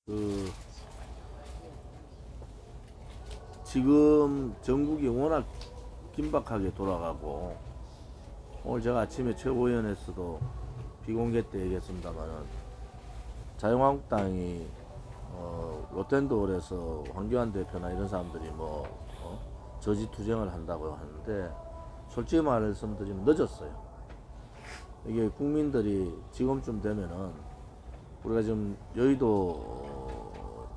그 지금 전국이 워낙 긴박하게 돌아가고, 오늘 제가 아침에 최고위원회에서도 비공개 때 얘기했습니다만은, 자유한국당이 로텐도어에서 황교안 대표나 이런 사람들이 저지 투쟁을 한다고 하는데, 솔직히 말씀드리면 늦었어요. 이게 국민들이 지금쯤 되면은, 우리가 지금 여의도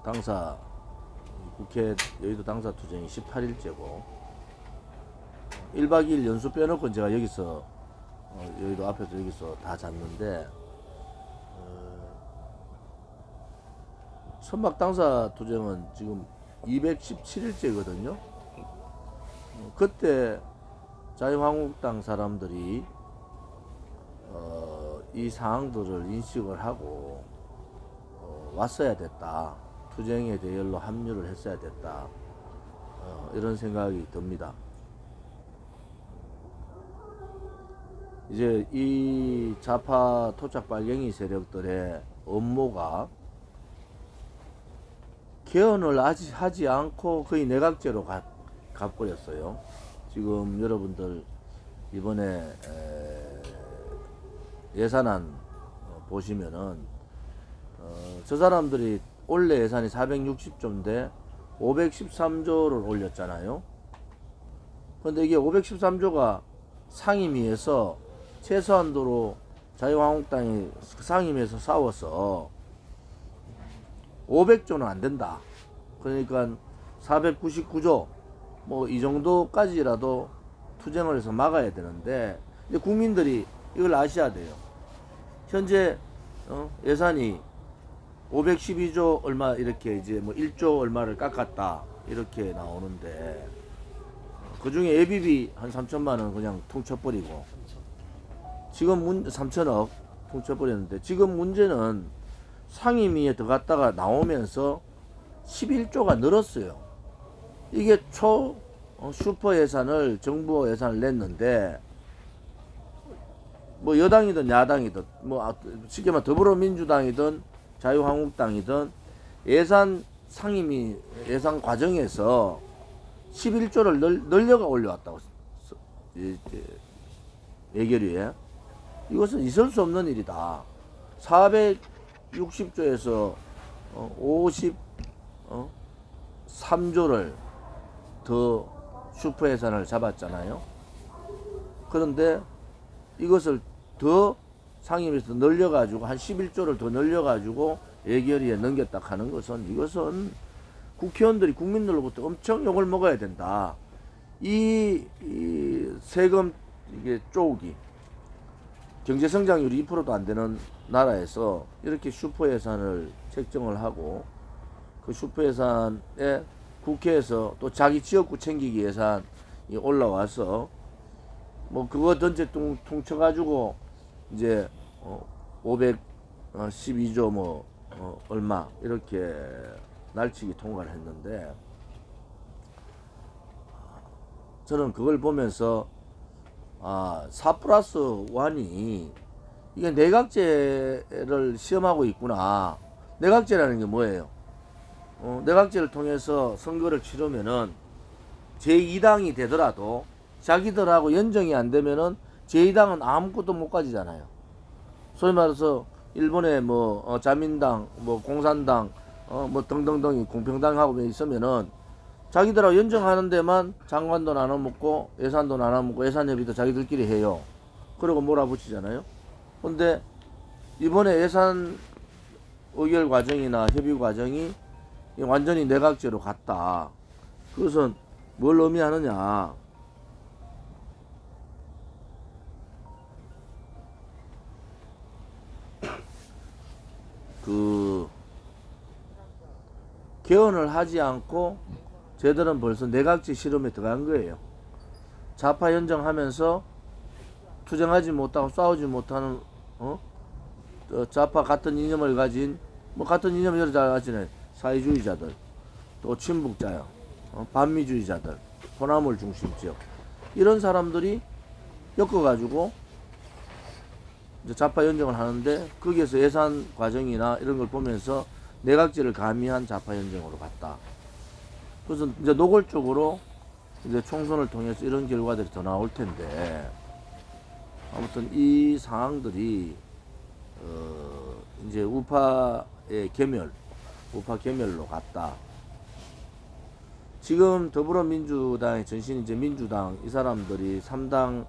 당사 국회 여의도 당사 투쟁이 18일째고 1박 2일 연수 빼놓고 제가 여기서 여의도 앞에서 여기서 다 잤는데, 선박 당사 투쟁은 지금 217일째거든요. 그때 자유한국당 사람들이 이 사항들을 인식을 하고 왔어야 됐다. 투쟁의 대열로 합류를 했어야 됐다. 이런 생각이 듭니다. 이제 이 좌파 토착 빨갱이 세력들의 업무가 개헌을 아직 하지 않고 거의 내각제로 가버렸어요. 지금 여러분들 이번에 예산안 보시면은 저 사람들이 원래 예산이 460조인데 513조를 올렸잖아요. 근데 이게 513조가 상임위에서 최소한도로 자유한국당이 상임위에서 싸워서 500조는 안 된다. 그러니까 499조 이 정도까지라도 투쟁을 해서 막아야 되는데, 이제 국민들이 이걸 아셔야 돼요. 현재 예산이 512조 얼마 이렇게 이제 1조 얼마를 깎았다 이렇게 나오는데, 그 중에 예비비 한 3천만 원 그냥 퉁쳐버리고, 지금 3천억 퉁쳐버렸는데, 지금 문제는 상임위에 들어갔다가 나오면서 11조가 늘었어요. 이게 슈퍼 예산을 정부 예산을 냈는데, 여당이든 야당이든 쉽게 말해 더불어민주당이든 자유한국당이든 예산 상임위 예산 과정에서 11조를 늘려가 올려왔다고 예결위에. 이것은 있을 수 없는 일이다. 460조에서 53조를 더 슈퍼 예산을 잡았잖아요. 그런데 이것을 더 상임위에서 늘려가지고 한 11조를 더 늘려가지고 예결위에 넘겼다 하는 것은, 이것은 국회의원들이 국민들로부터 엄청 욕을 먹어야 된다. 이 세금 이게 쪼기, 경제 성장률이 2%도 안 되는 나라에서 이렇게 슈퍼 예산을 책정을 하고, 그 슈퍼 예산에 국회에서 또 자기 지역구 챙기기 예산이 올라와서 그거 전체 퉁쳐가지고 이제 512조 얼마 이렇게 날치기 통과를 했는데, 저는 그걸 보면서 4+1이 이게 내각제를 시험하고 있구나. 내각제라는 게 뭐예요? 내각제를 통해서 선거를 치르면은 제2당이 되더라도 자기들하고 연정이 안 되면은 제2당은 아무것도 못 가지잖아요. 소위 말해서 일본에 자민당, 공산당, 등등등이 공평당하고 있으면은 자기들하고 연정하는 데만 장관도 나눠 먹고 예산도 나눠 먹고 예산협의도 자기들끼리 해요. 그리고 몰아붙이잖아요. 근데 이번에 예산 의결 과정이나 협의 과정이 완전히 내각제로 갔다. 그것은 뭘 의미하느냐? 개헌을 하지 않고 쟤들은 벌써 내각제 실험에 들어간 거예요. 좌파 연정하면서 투쟁하지 못하고 싸우지 못하는 좌파 같은 이념을 가진 같은 이념을 여러 잘 가지는 사회주의자들, 또 친북자요, 반미주의자들, 호남을 중심 지역, 이런 사람들이 엮어가지고 이제 좌파 연정을 하는데, 거기에서 예산 과정이나 이런 걸 보면서 내각제를 가미한 좌파 현정으로 갔다. 그래서 이제 노골적으로 이제 총선을 통해서 이런 결과들이 더 나올 텐데, 아무튼 이 상황들이 이제 우파의 계멸, 우파 계멸로 갔다. 지금 더불어민주당의 전신 이제 민주당 이 사람들이 3당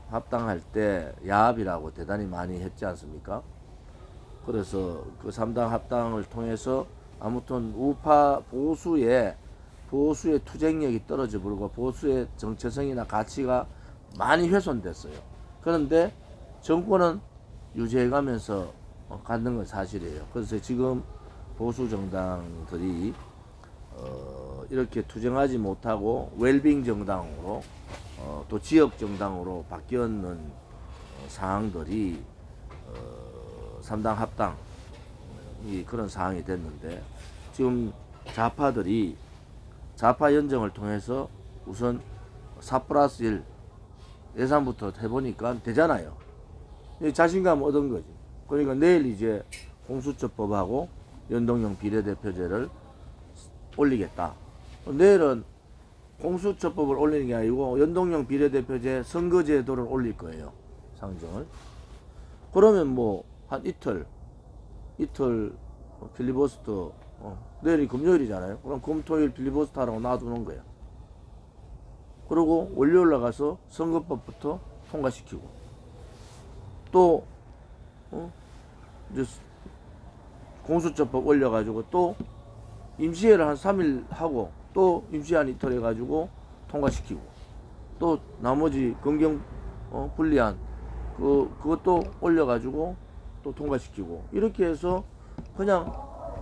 합당할 때 야합이라고 대단히 많이 했지 않습니까? 그래서 그 3당 합당을 통해서 아무튼 우파 보수의 투쟁력이 떨어져 버리고 보수의 정체성이나 가치가 많이 훼손됐어요. 그런데 정권은 유지해가면서 갖는 건 사실이에요. 그래서 지금 보수 정당들이 이렇게 투쟁하지 못하고 웰빙 정당으로 또 지역 정당으로 바뀌었는 상황들이 3당 합당이 그런 상황이 됐는데, 지금 좌파들이 좌파 연정을 통해서 우선 4+1 예산부터 해보니까 되잖아요. 자신감 얻은 거지. 그러니까 내일 이제 공수처법하고 연동형 비례대표제를 올리겠다. 내일은 공수처법을 올리는 게 아니고 연동형 비례대표제 선거제도를 올릴 거예요. 상정을. 그러면 뭐 한 이틀 필리버스터, 내일이 금요일이잖아요. 그럼 금토일 필리버스터 하라고 놔두는 거야. 그리고 월요일 나가서 선거법부터 통과시키고, 또 이제 공수처법 올려가지고 또 임시회를 한 3일 하고 또 임시회 한 이틀 해가지고 통과시키고, 또 나머지 검경 불리한 그것도 올려가지고 또 통과시키고, 이렇게 해서 그냥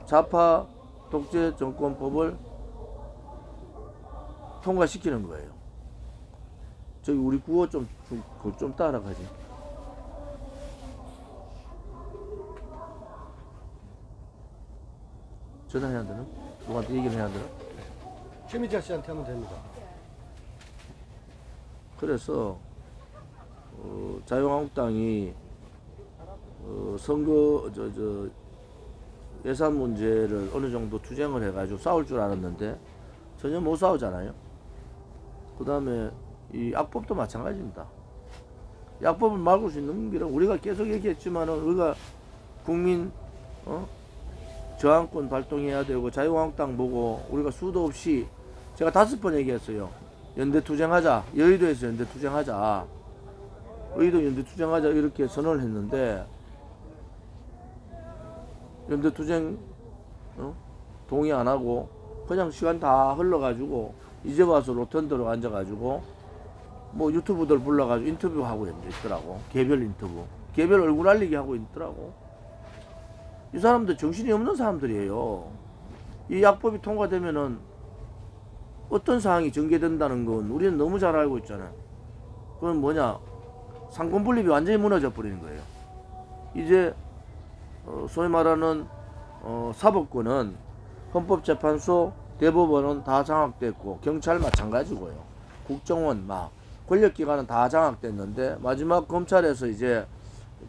좌파 독재 정권법을 통과시키는 거예요. 저기 우리 구호 좀 따라가지. 전화해야 되나? 누구한테 얘기를 해야 되나? 최민자 씨한테 하면 됩니다. 그래서 자유한국당이 선거 예산 문제를 어느 정도 투쟁을 해가지고 싸울 줄 알았는데 전혀 못 싸우잖아요. 그 다음에 이 약법도 마찬가지입니다. 약법을 막을 수 있는 길은 우리가 계속 얘기했지만은 우리가 국민 저항권 발동해야 되고, 자유한국당 보고 우리가 수도 없이 제가 5번 얘기했어요. 연대 투쟁하자. 여의도에서 연대 투쟁하자. 여의도 연대 투쟁하자 이렇게 선언을 했는데, 연대 투쟁 동의 안 하고 그냥 시간 다 흘러가지고 이제 와서 로텐더로 앉아가지고 뭐 유튜브들 불러가지고 인터뷰하고 있더라고. 개별 인터뷰, 개별 얼굴 알리기 하고 있더라고. 이 사람들 정신이 없는 사람들이에요. 이 약법이 통과되면은 어떤 사항이 전개된다는 건 우리는 너무 잘 알고 있잖아요. 그건 뭐냐, 상권분립이 완전히 무너져 버리는 거예요. 이제 소위 말하는 사법권은 헌법재판소, 대법원은 다 장악됐고, 경찰 마찬가지고요. 국정원 막 권력기관은 다 장악됐는데, 마지막 검찰에서 이제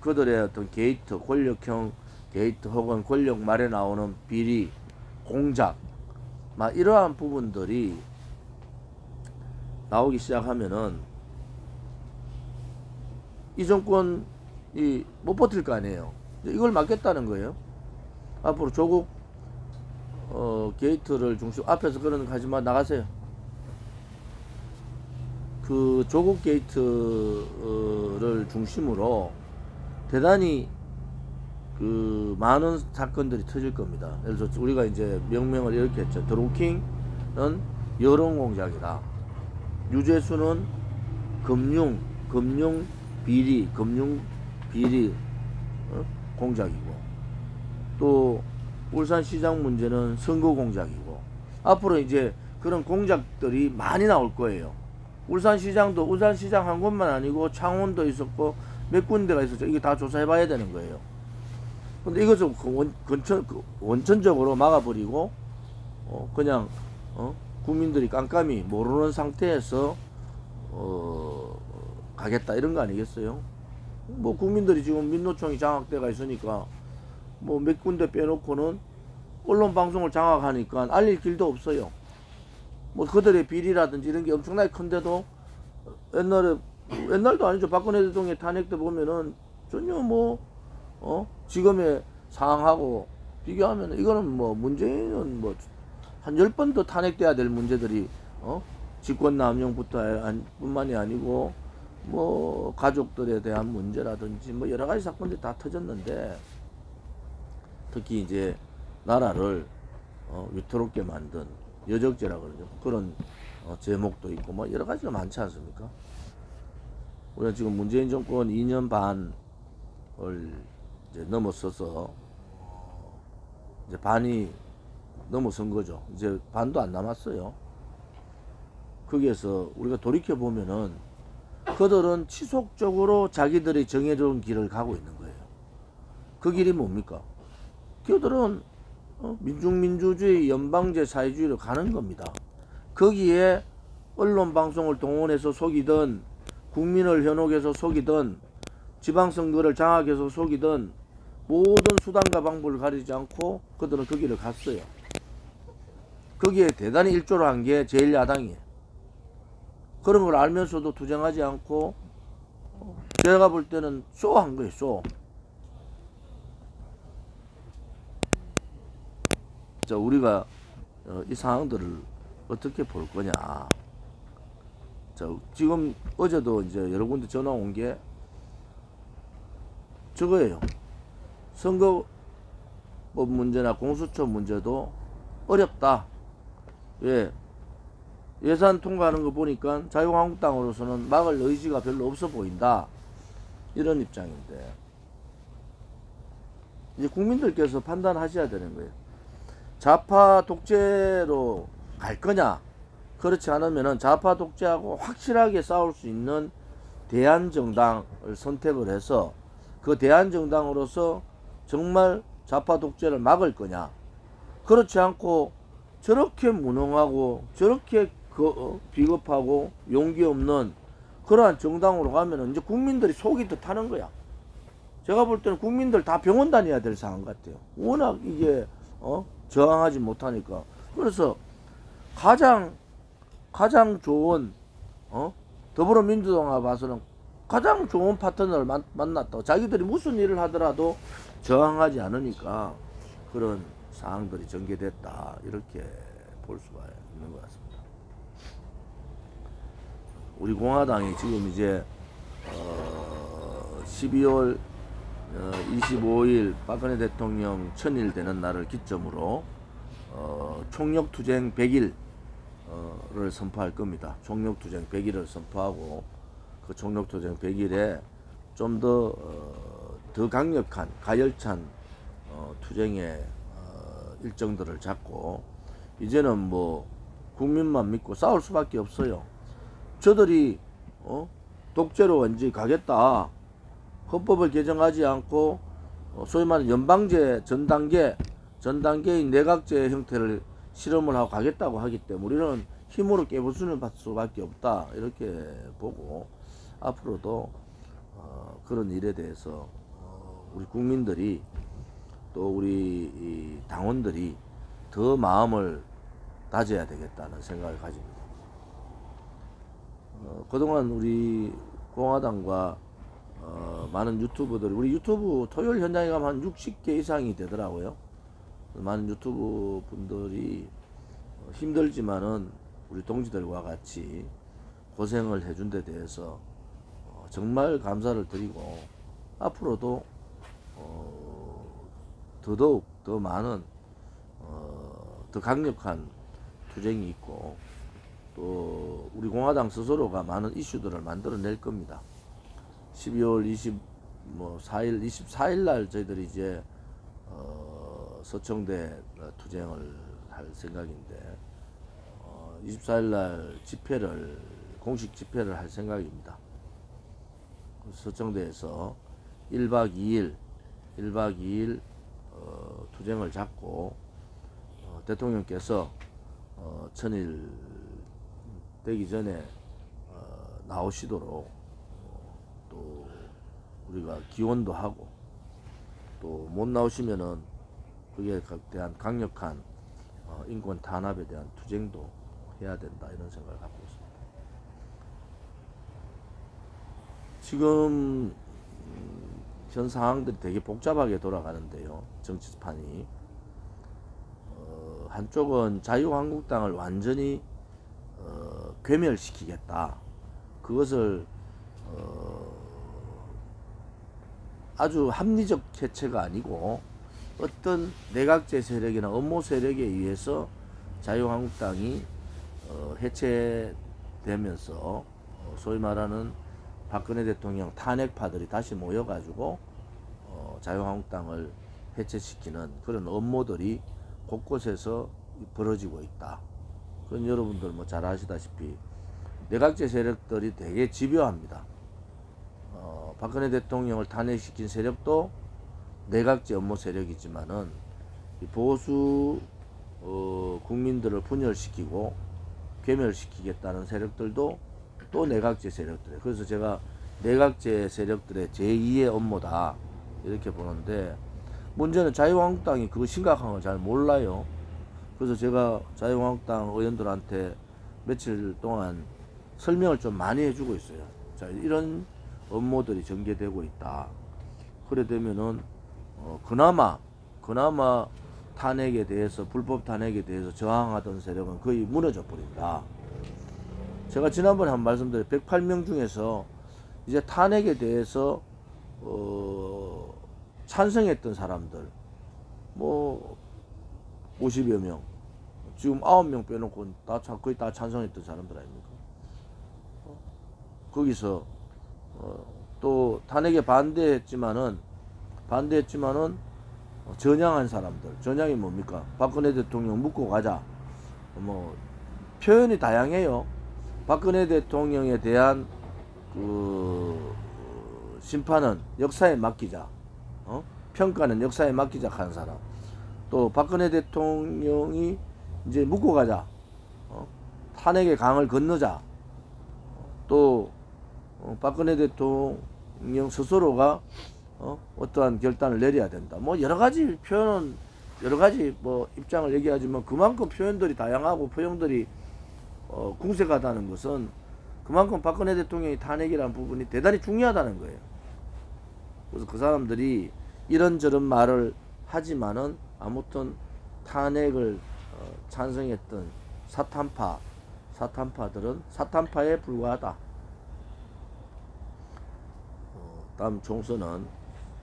그들의 어떤 게이트, 권력형 게이트 혹은 권력 말에 나오는 비리, 공작 막 이러한 부분들이 나오기 시작하면은 이 정권이 못 버틸 거 아니에요. 이걸 막겠다는 거예요. 앞으로 조국 게이트를 중심, 앞에서 그러는 거 하지만 나가세요. 그 조국 게이트를 중심으로 대단히 그 많은 사건들이 터질 겁니다. 그래서 우리가 이제 명명을 이렇게 했죠. 드루킹은 여론 공작이다. 유재수는 금융 비리 공작이고, 또 울산시장 문제는 선거 공작이고, 앞으로 이제 그런 공작들이 많이 나올 거예요. 울산시장 한 곳만 아니고 창원도 있었고 몇 군데가 있었죠. 이게 다 조사해 봐야 되는 거예요. 근데 이것을 원천적으로 막아버리고 그냥 국민들이 깜깜이 모르는 상태에서 가겠다 이런 거 아니겠어요? 뭐 국민들이 지금 민노총이 장악돼가 있으니까 뭐 몇 군데 빼놓고는 언론 방송을 장악하니까 알릴 길도 없어요. 뭐 그들의 비리라든지 이런 게 엄청나게 큰데도 옛날도 아니죠. 박근혜 대통령 탄핵 때 보면은 전혀 뭐 지금의 상황하고 비교하면 이거는 뭐 문재인은 뭐 한 10번 더 탄핵돼야 될 문제들이 직권남용부터 뿐만이 아니고 뭐 가족들에 대한 문제라든지 뭐 여러 가지 사건들이 다 터졌는데, 특히 이제 나라를 위태롭게 만든 여적죄라 그러죠. 그런 제목도 있고 뭐 여러 가지가 많지 않습니까? 우리가 지금 문재인 정권 2년 반을 이제 넘어서서 이제 반이 넘어선 거죠. 이제 반도 안 남았어요. 거기에서 우리가 돌이켜 보면은 그들은 지속적으로 자기들이 정해놓은 길을 가고 있는 거예요. 그 길이 뭡니까? 그들은 민중민주주의, 연방제, 사회주의로 가는 겁니다. 거기에 언론 방송을 동원해서 속이든, 국민을 현혹해서 속이든, 지방선거를 장악해서 속이든, 모든 수단과 방법을 가리지 않고 그들은 그 길을 갔어요. 거기에 대단히 일조를 한 게 제1야당이에요. 그런 걸 알면서도 투쟁하지 않고 제가 볼 때는 쇼한 거예요. 쇼. 자, 우리가 이 상황들을 어떻게 볼 거냐. 자, 지금 어제도 이제 여러 군데 전화 온 게 저거예요. 선거법 문제나 공수처 문제도 어렵다. 왜? 예산 통과하는 거 보니까 자유한국당으로서는 막을 의지가 별로 없어 보인다. 이런 입장인데, 이제 국민들께서 판단하셔야 되는 거예요. 좌파 독재로 갈 거냐, 그렇지 않으면은 좌파 독재하고 확실하게 싸울 수 있는 대한정당을 선택을 해서 그 대한정당으로서 정말 좌파 독재를 막을 거냐, 그렇지 않고 저렇게 무능하고 저렇게 비겁하고 용기 없는 그러한 정당으로 가면은 이제 국민들이 속이 더 타는 거야. 제가 볼 때는 국민들 다 병원 다녀야 될 상황 같아요. 워낙 이게 저항하지 못하니까. 그래서 가장 좋은 더불어민주당에 봐서는 가장 좋은 파트너를 만났다고. 자기들이 무슨 일을 하더라도 저항하지 않으니까 그런 상황들이 전개됐다, 이렇게 볼 수가 있는 것 같습니다. 우리 공화당이 지금 이제 12월 25일 박근혜 대통령 1000일 되는 날을 기점으로 총력투쟁 100일을 선포할 겁니다. 총력투쟁 100일을 선포하고 그 총력투쟁 100일에 좀 더 강력한 가열찬 투쟁의 일정들을 잡고, 이제는 뭐 국민만 믿고 싸울 수밖에 없어요. 저들이 독재로 완전히 가겠다, 헌법을 개정하지 않고 소위 말하는 연방제 전단계의 내각제 형태를 실험을 하고 가겠다고 하기 때문에 우리는 힘으로 깨부수는 수밖에 없다, 이렇게 보고, 앞으로도 그런 일에 대해서 우리 국민들이 또 우리 당원들이 더 마음을 다져야 되겠다는 생각을 가집니다. 그동안 우리 공화당과 많은 유튜버들이, 우리 유튜브 토요일 현장에 가면 한 60개 이상이 되더라고요. 많은 유튜브 분들이 힘들지만은 우리 동지들과 같이 고생을 해준 데 대해서 정말 감사를 드리고, 앞으로도 더더욱 더 많은 더 강력한 투쟁이 있고, 또 우리 공화당 스스로가 많은 이슈들을 만들어낼 겁니다. 12월 24일 날 저희들이 이제 서청대 투쟁을 할 생각인데 24일 날 공식 집회를 할 생각입니다. 서청대에서 1박 2일 투쟁을 잡고 대통령께서 1000일 되기 전에 나오시도록 또 우리가 기원도 하고, 또 못 나오시면은 그에 대한 강력한 인권 탄압에 대한 투쟁도 해야 된다, 이런 생각을 갖고 있습니다. 지금 현 상황들이 되게 복잡하게 돌아가는데요. 정치판이 한쪽은 자유한국당을 완전히 괴멸시키겠다. 그것을 아주 합리적 해체가 아니고 어떤 내각제 세력이나 음모 세력에 의해서 자유한국당이 해체되면서 소위 말하는 박근혜 대통령 탄핵파들이 다시 모여가지고 자유한국당을 해체시키는 그런 음모들이 곳곳에서 벌어지고 있다. 그건 여러분들 뭐 잘 아시다시피 내각제 세력들이 되게 집요합니다. 박근혜 대통령을 탄핵시킨 세력도 내각제 음모 세력이지만은 보수 국민들을 분열시키고 괴멸시키겠다는 세력들도 또 내각제 세력들. 그래서 제가 내각제 세력들의 제2의 음모다 이렇게 보는데, 문제는 자유한국당이 그거 심각한 걸 잘 몰라요. 그래서 제가 자유한국당 의원들한테 며칠 동안 설명을 좀 많이 해주고 있어요. 자, 이런 음모들이 전개되고 있다. 그래 되면은 그나마 탄핵에 대해서, 불법 탄핵에 대해서 저항하던 세력은 거의 무너져 버린다. 제가 지난번에 한 말씀드린 108명 중에서 이제 탄핵에 대해서 찬성했던 사람들 뭐 50여 명, 지금 9명 빼놓고 거의 다 찬성했던 사람들 아닙니까? 거기서 또 탄핵에 반대했지만은 전향한 사람들. 전향이 뭡니까? 박근혜 대통령 묻고 가자. 뭐 표현이 다양해요. 박근혜 대통령에 대한 그 심판은 역사에 맡기자. 평가는 역사에 맡기자 하는 사람. 또 박근혜 대통령이 이제 묻고 가자. 탄핵의 강을 건너자. 또 박근혜 대통령 스스로가 어떠한 결단을 내려야 된다. 뭐 여러 가지 표현은 여러 가지 뭐 입장을 얘기하지만 그만큼 표현들이 다양하고 표현들이 궁색하다는 것은 그만큼 박근혜 대통령의 탄핵이라는 부분이 대단히 중요하다는 거예요. 그래서 그 사람들이 이런저런 말을 하지만은 아무튼 탄핵을 찬성했던 사탄파들은 사탄파에 불과하다. 다음 총선은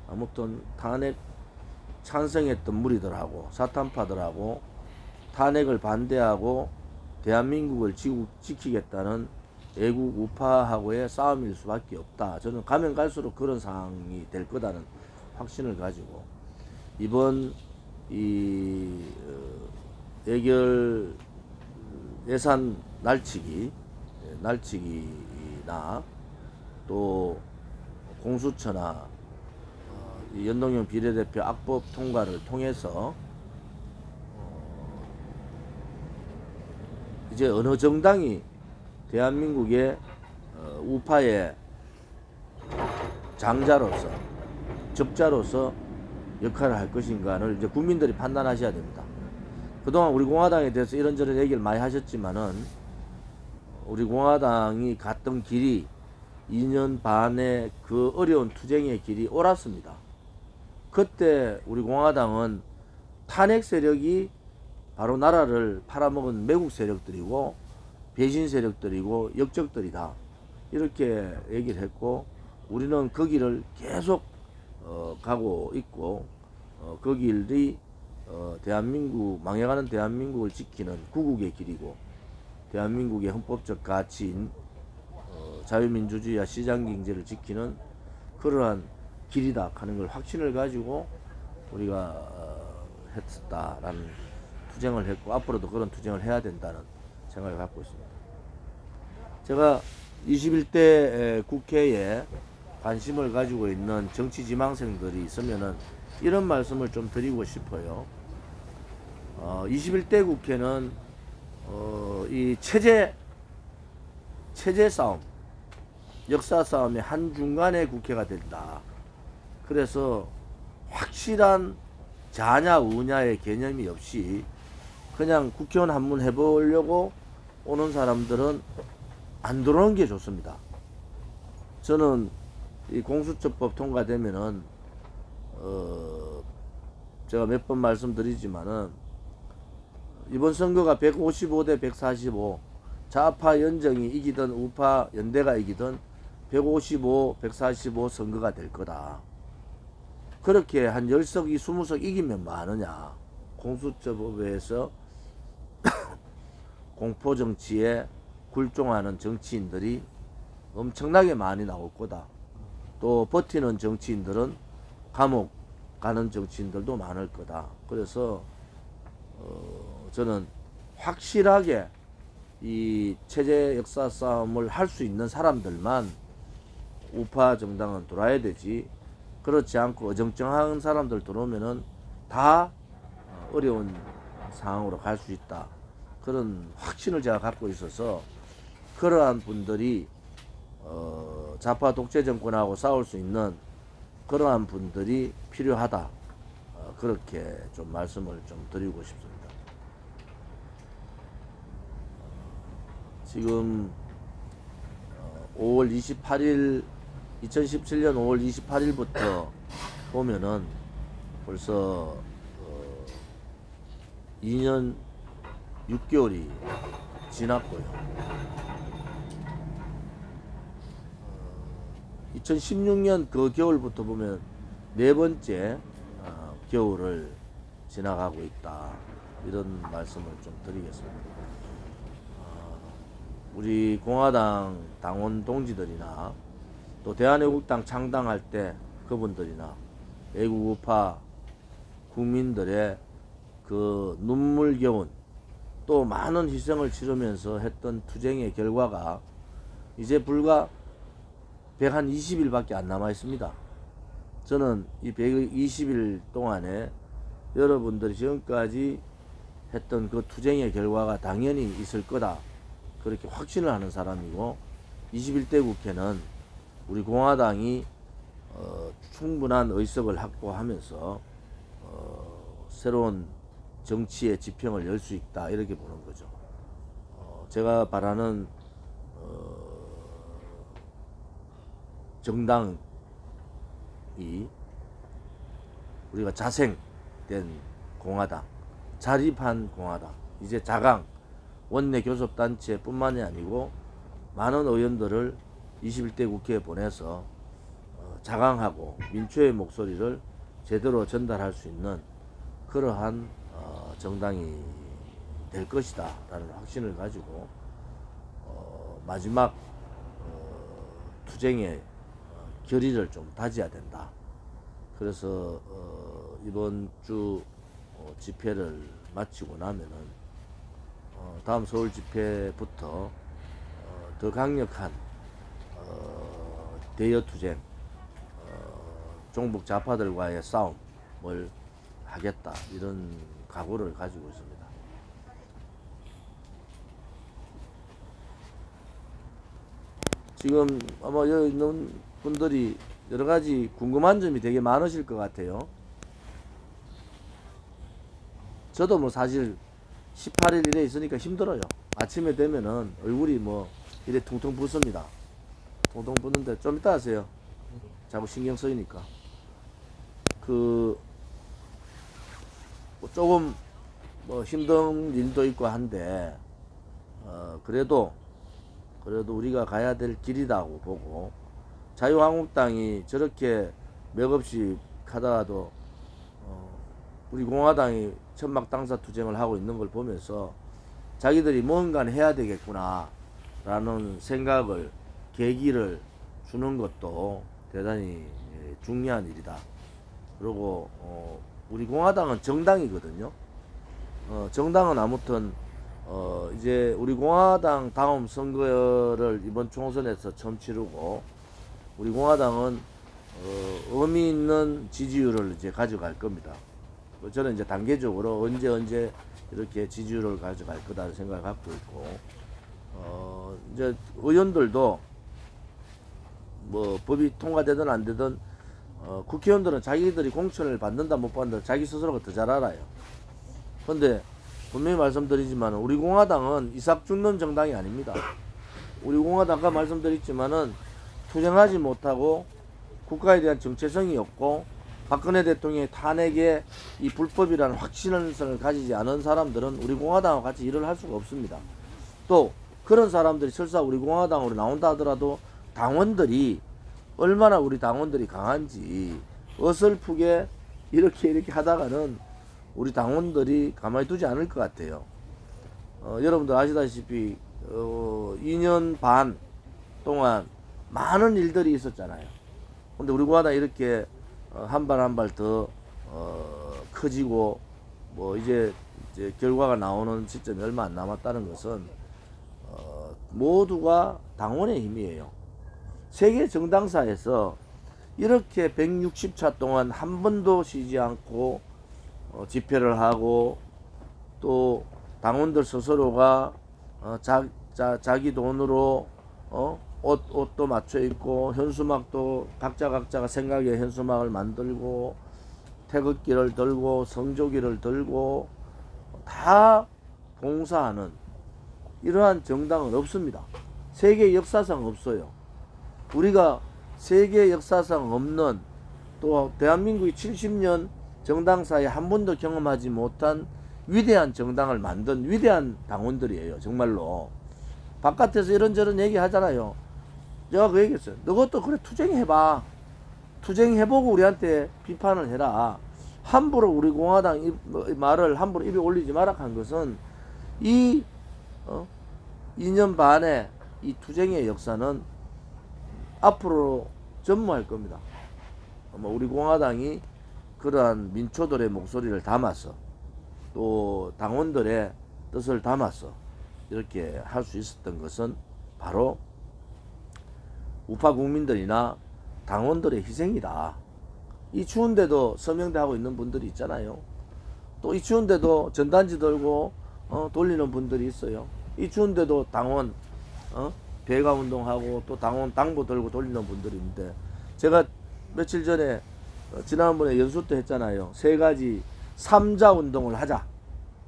아무튼 탄핵 찬성했던 무리들하고 사탄파들하고 탄핵을 반대하고 대한민국을 지키겠다는 애국 우파하고의 싸움일 수밖에 없다. 저는 가면 갈수록 그런 상황이 될 거다는 확신을 가지고 이번 이 예산 날치기나 또 공수처나 연동형 비례대표 악법 통과를 통해서 이제 어느 정당이 대한민국의 우파의 장자로서 적자로서 역할을 할 것인가를 이제 국민들이 판단하셔야 됩니다. 그동안 우리 공화당에 대해서 이런저런 얘기를 많이 하셨지만은 우리 공화당이 갔던 길이 2년 반의 그 어려운 투쟁의 길이 옳았습니다. 그때 우리 공화당은 탄핵 세력이 바로 나라를 팔아먹은 매국 세력들이고 배신 세력들이고 역적들이다. 이렇게 얘기를 했고 우리는 그 길을 계속 가고 있고 그 길이 망해가는 대한민국을 지키는 구국의 길이고 대한민국의 헌법적 가치인 자유민주주의와 시장경제를 지키는 그러한 길이다 하는 걸 확신을 가지고 우리가 했다라는 투쟁을 했고 앞으로도 그런 투쟁을 해야 된다는 생각을 갖고 있습니다. 제가 21대 국회에 관심을 가지고 있는 정치 지망생들이 있으면은 이런 말씀을 좀 드리고 싶어요. 21대 국회는 이 체제 싸움, 역사 싸움의 한 중간의 국회가 된다. 그래서 확실한 자냐 우냐의 개념이 없이 그냥 국회의원 한번 해보려고 오는 사람들은 안 들어오는 게 좋습니다. 저는 이 공수처법 통과되면은 제가 몇 번 말씀드리지만은 이번 선거가 155대 145 좌파 연정이 이기든 우파 연대가 이기든 155, 145 선거가 될 거다. 그렇게 한 10석, 20석 이기면 뭐 하느냐. 공수처법에서 공포정치에 굴종하는 정치인들이 엄청나게 많이 나올 거다. 또 버티는 정치인들은 감옥 가는 정치인들도 많을 거다. 그래서 저는 확실하게 이 체제 역사 싸움을 할 수 있는 사람들만 우파 정당은 들어와야 되지, 그렇지 않고 어정쩡한 사람들 들어오면은 다 어려운 상황으로 갈 수 있다. 그런 확신을 제가 갖고 있어서 그러한 분들이 좌파 독재 정권하고 싸울 수 있는 그러한 분들이 필요하다. 그렇게 좀 말씀을 좀 드리고 싶습니다. 지금 5월 28일 2017년 5월 28일부터 보면은 벌써 2년 6개월이 지났고요. 2016년 그 겨울부터 보면 네 번째 겨울을 지나가고 있다. 이런 말씀을 좀 드리겠습니다. 우리 공화당 당원 동지들이나 또 대한애국당 창당할 때 그분들이나 애국우파 국민들의 그 눈물겨운 또 많은 희생을 치르면서 했던 투쟁의 결과가 이제 불과 120일밖에 안 남아 있습니다. 저는 이 120일 동안에 여러분들이 지금까지 했던 그 투쟁의 결과가 당연히 있을 거다, 그렇게 확신을 하는 사람이고, 21대 국회는 우리 공화당이 충분한 의석을 확보하면서 새로운 정치의 지평을 열 수 있다, 이렇게 보는 거죠. 제가 바라는 정당이 우리가 자생된 공화당, 자립한 공화당, 이제 자강 원내 교섭단체 뿐만이 아니고 많은 의원들을 21대 국회에 보내서 자강하고 민초의 목소리를 제대로 전달할 수 있는 그러한 정당이 될 것이다 라는 확신을 가지고 마지막 투쟁의 결의를 좀 다져야 된다. 그래서 이번 주 집회를 마치고 나면은 다음 서울 집회부터 더 강력한 대여 투쟁, 종북 좌파들과의 싸움을 하겠다, 이런 각오를 가지고 있습니다. 지금 아마 여기 있는 분들이 여러 가지 궁금한 점이 되게 많으실 것 같아요. 저도 뭐 사실 18일 이래 있으니까 힘들어요. 아침에 되면은 얼굴이 뭐 이래 퉁퉁 붓습니다. 퉁퉁 붓는데 좀 이따 하세요. 자꾸 신경 쓰이니까. 뭐 조금 뭐 힘든 일도 있고 한데 그래도 우리가 가야 될 길이라고 보고, 자유한국당이 저렇게 맥없이 하다가도 우리 공화당이 천막당사 투쟁을 하고 있는 걸 보면서 자기들이 뭔가는 해야 되겠구나 라는 생각을, 계기를 주는 것도 대단히 중요한 일이다. 그리고 우리 공화당은 정당이거든요. 정당은 아무튼 이제 우리 공화당 다음 선거를 이번 총선에서 처음 치르고, 우리 공화당은 의미 있는 지지율을 이제 가져갈 겁니다. 저는 이제 단계적으로 언제 이렇게 지지율을 가져갈 거다는 생각을 갖고 있고, 이제 의원들도 뭐 법이 통과되든 안 되든 국회의원들은 자기들이 공천을 받는다 못 받는다 자기 스스로가 더 잘 알아요. 근데 분명히 말씀드리지만 우리 공화당은 이삭 죽는 정당이 아닙니다. 우리 공화당 아까 말씀드렸지만은 투쟁하지 못하고 국가에 대한 정체성이 없고 박근혜 대통령의 탄핵에 이 불법이라는 확신을 가지지 않은 사람들은 우리 공화당과 같이 일을 할 수가 없습니다. 또 그런 사람들이 설사 우리 공화당으로 나온다 하더라도 당원들이 얼마나 우리 당원들이 강한지 어설프게 이렇게 하다가는 우리 당원들이 가만히 두지 않을 것 같아요. 여러분들 아시다시피 2년 반 동안 많은 일들이 있었잖아요. 근데 우리 공화당 이렇게 한 발 한 발 더 커지고 뭐 이제 결과가 나오는 시점이 얼마 안 남았다는 것은 모두가 당원의 힘이에요. 세계 정당사에서 이렇게 160차 동안 한 번도 쉬지 않고 집회를 하고 또 당원들 스스로가 자기 돈으로 옷도 맞춰 입고 현수막도 각자가 생각의 현수막을 만들고 태극기를 들고 성조기를 들고 다 봉사하는 이러한 정당은 없습니다. 세계 역사상 없어요. 우리가 세계 역사상 없는 또 대한민국이 70년 정당사에 한 번도 경험하지 못한 위대한 정당을 만든 위대한 당원들이에요. 정말로. 바깥에서 이런저런 얘기 하잖아요. 제가 그 얘기했어요. 너것도 그래 투쟁해봐. 투쟁해보고 우리한테 비판을 해라. 함부로 우리 공화당 말을 함부로 입에 올리지 마라 한 것은 이 2년 반의 이 투쟁의 역사는 앞으로 전무할 겁니다. 우리 공화당이 그러한 민초들의 목소리를 담아서 또 당원들의 뜻을 담아서 이렇게 할 수 있었던 것은 바로 우파 국민들이나 당원들의 희생이다. 이 추운데도 서명대 하고 있는 분들이 있잖아요. 또 이 추운데도 전단지 들고 돌리는 분들이 있어요. 이 추운데도 당원 배가 운동하고 또 당보 들고 돌리는 분들이 있는데 제가 며칠 전에 지난번에 연수 때 했잖아요. 세 가지 3자 운동을 하자.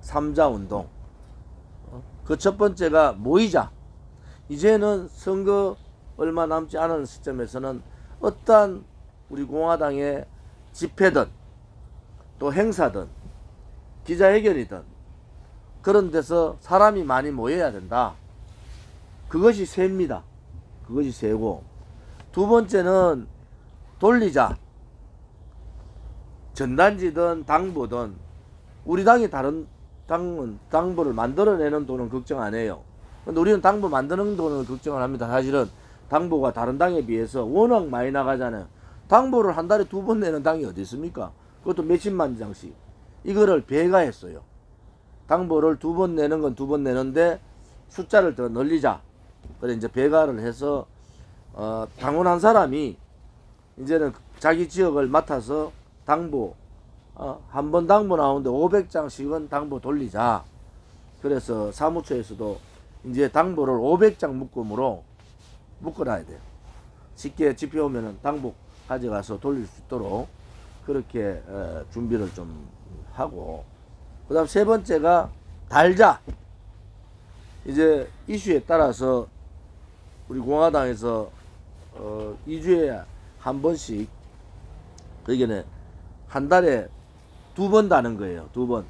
3자 운동. 그 첫 번째가 모이자. 이제는 선거 얼마 남지 않은 시점에서는 어떠한 우리 공화당의 집회든 또 행사든 기자회견이든 그런 데서 사람이 많이 모여야 된다. 그것이 셉니다. 그것이 세고 두 번째는 돌리자. 전단지든 당보든 우리 당이 다른 당보를 만들어내는 돈은 걱정 안 해요. 근데 우리는 당보 만드는 돈을 걱정을 합니다. 사실은 당보가 다른 당에 비해서 워낙 많이 나가잖아요. 당보를 한 달에 2번 내는 당이 어디 있습니까? 그것도 몇십만 장씩. 이거를 배가했어요. 당보를 2번 내는 건 2번 내는데 숫자를 더 늘리자. 그래 이제 배가를 해서 당원 한 사람이 이제는 자기 지역을 맡아서 당보 한 번 당보 나오는데 500장씩은 당보 돌리자. 그래서 사무처에서도 이제 당보를 500장 묶음으로 묶어놔야 돼요. 쉽게 집회 오면은 당보 가져가서 돌릴 수 있도록 그렇게 준비를 좀 하고, 그 다음 세 번째가 달자. 이제 이슈에 따라서 우리 공화당에서 2주에 한 번씩 그러기에는 한 달에 2번 다는 거예요. 2번.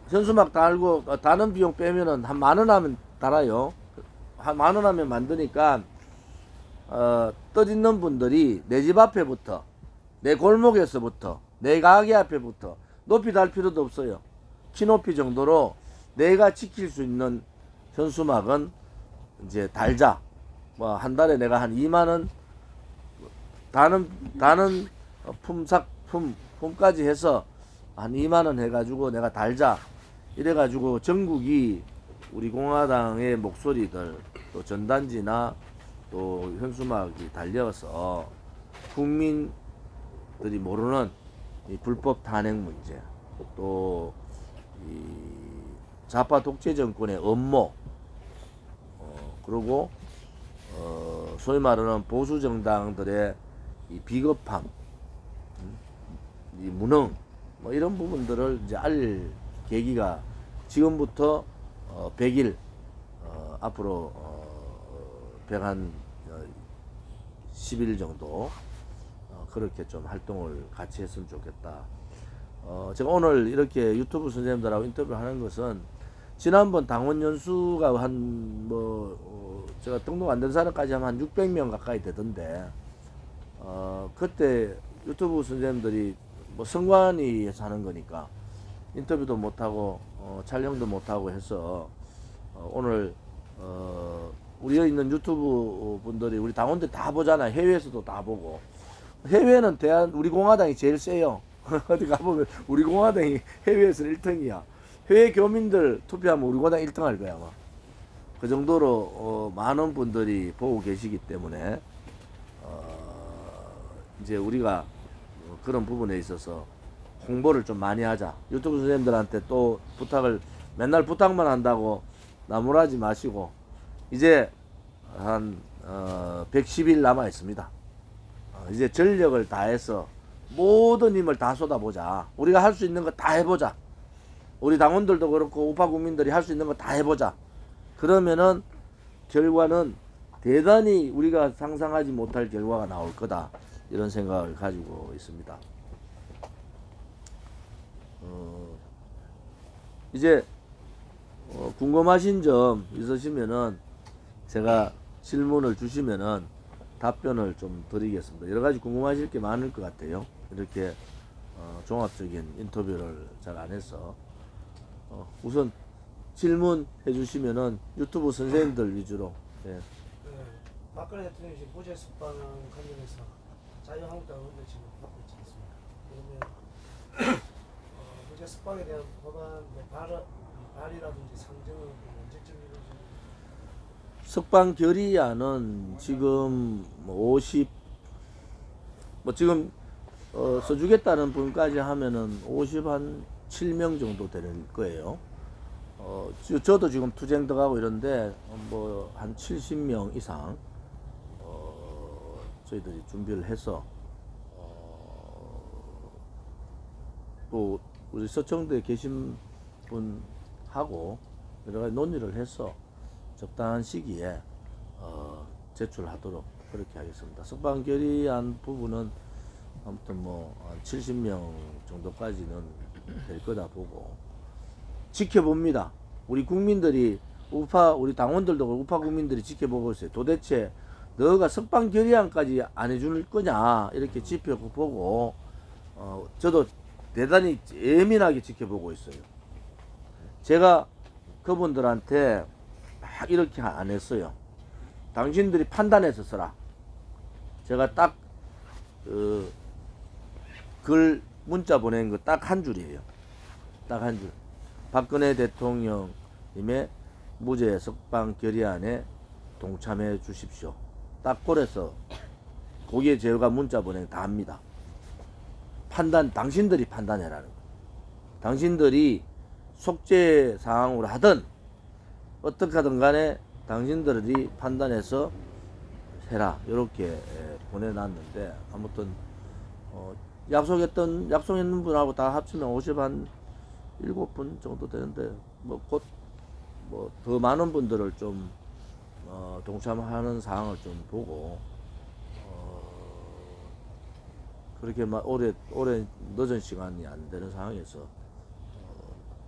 현수막 달고 다는 비용 빼면은 한 10,000원 하면 달아요. 한 10,000원 하면 만드니까 뜻 있는 분들이 내 집 앞에부터 내 골목에서부터 내 가게 앞에부터 높이 달 필요도 없어요. 키 높이 정도로 내가 지킬 수 있는 현수막은 이제 달자. 뭐 한 달에 내가 한 20,000원 다는 품까지 해서 한 20,000원 해가지고 내가 달자. 이래가지고 전국이 우리 공화당의 목소리들 또 전단지나 또 현수막이 달려서 국민들이 모르는 이 불법 탄핵 문제, 또 이 좌파 독재 정권의 음모, 그리고 소위 말하는 보수 정당들의 이 비겁함, 이 무능, 뭐 이런 부분들을 이제 알 계기가 지금부터 100일, 앞으로 100한 10일 정도 그렇게 좀 활동을 같이 했으면 좋겠다. 제가 오늘 이렇게 유튜브 선생님들하고 인터뷰를 하는 것은 지난번 당원 연수가 제가 등록 안 된 사람까지 하면 한 600명 가까이 되던데, 그때 유튜브 선생님들이 뭐 성관위에서 하는 거니까 인터뷰도 못하고 촬영도 못하고 해서 오늘 우리 여기 있는 유튜브 분들이 우리 당원들 다 보잖아요. 해외에서도 다 보고. 해외는 우리 공화당이 제일 세요. 어디 가보면 우리 공화당이 해외에서 1등이야. 해외 교민들 투표하면 우리 공화당 1등 할 거야 아마. 그 정도로 많은 분들이 보고 계시기 때문에 이제 우리가 그런 부분에 있어서 홍보를 좀 많이 하자. 유튜브 선생님들한테 또 부탁을 맨날 부탁만 한다고 나무라지 마시고, 이제 한 110일 남아 있습니다. 이제 전력을 다해서 모든 힘을 다 쏟아보자. 우리가 할 수 있는 거 다 해보자. 우리 당원들도 그렇고 우파 국민들이 할 수 있는 거 다 해보자. 그러면은 결과는 대단히 우리가 상상하지 못할 결과가 나올 거다, 이런 생각을 가지고 있습니다. 이제 궁금하신 점 있으시면은 제가 질문을 주시면은 답변을 좀 드리겠습니다. 여러 가지 궁금하실 게 많을 것 같아요. 이렇게 종합적인 인터뷰를 잘 안 해서 우선 질문해 주시면은 유튜브 선생님들 위주로. 예. 박근혜 대통령이 지금 무죄 석방 관련해서 자유한국당 의원들 지금 받고 있지 않습니까? 그러면 무죄 석방에 대한 법안 발의라든지 상정은 언제쯤 이루어지는? 석방 결의안은 지금 50, 써주겠다는 분까지 하면은 57명 정도 되는 거예요. 저도 지금 투쟁 들어가고 이런데 한 70명 이상 저희들이 준비를 해서 또 우리 서청도에 계신 분하고 여러 가지 논의를 해서 적당한 시기에 제출하도록 그렇게 하겠습니다. 석방 결의안 부분은 아무튼 한 70명 정도까지는 될 거다 보고 지켜봅니다. 우리 국민들이 우리 당원들도 우파 국민들이 지켜보고 있어요. 도대체 너가 석방 결의안까지 안 해줄 거냐, 이렇게 지켜보고 저도 대단히 예민하게 지켜보고 있어요. 제가 그분들한테 막 이렇게 안 했어요. 당신들이 판단해서 써라. 제가 딱 글 문자 보낸 거 딱 한 줄이에요. 딱 한 줄. 박근혜 대통령님의 무죄 석방 결의안에 동참해 주십시오. 딱 그래서 거기에 제가 문자 보낸 다 합니다. 당신들이 판단해라는 거예요. 당신들이 속죄 사항으로 하든 어떻게 하든 간에 당신들이 판단해서 해라, 이렇게 보내놨는데, 아무튼 약속했는 분하고 다 합치면 57분 정도 되는데 곧 더 많은 분들을 좀 동참하는 상황을 좀 보고 그렇게 막 오래 늦은 시간이 안 되는 상황에서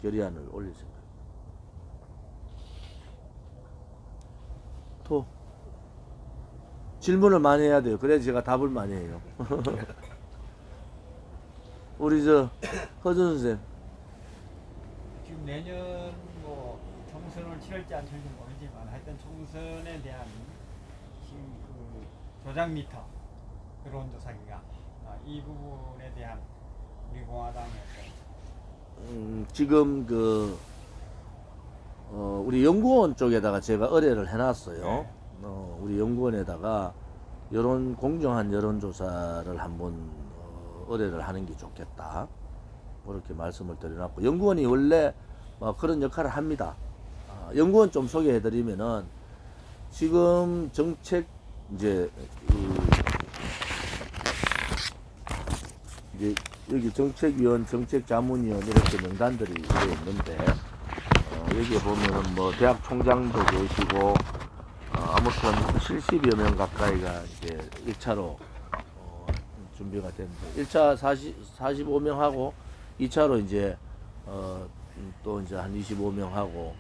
결의안을 올릴 생각. 또 질문을 많이 해야 돼요. 그래야 제가 답을 많이 해요. 우리 허준 선생. 지금 내년 총선을 치를지 안 치를지 모르지만 하여튼 총선에 대한 지금 조작 미터 여론조사 기간 이 부분에 대한 우리 공화당에서 지금 우리 연구원 쪽에다가 제가 의뢰를 해놨어요. 네. 우리 연구원에다가 공정한 여론조사를 한번 의뢰를 하는 게 좋겠다, 그렇게 말씀을 드려놨고, 연구원이 원래 그런 역할을 합니다. 연구원 좀 소개해드리면은 지금 정책 이제 이제 여기 정책위원, 정책자문위원 이렇게 명단들이 이렇게 있는데 여기에 보면은 뭐 대학 총장도 계시고 아무튼 70여 명 가까이가 이제 1차로 준비가 됐는데 1차 45명 하고 2차로 이제 또 이제 한 25명 하고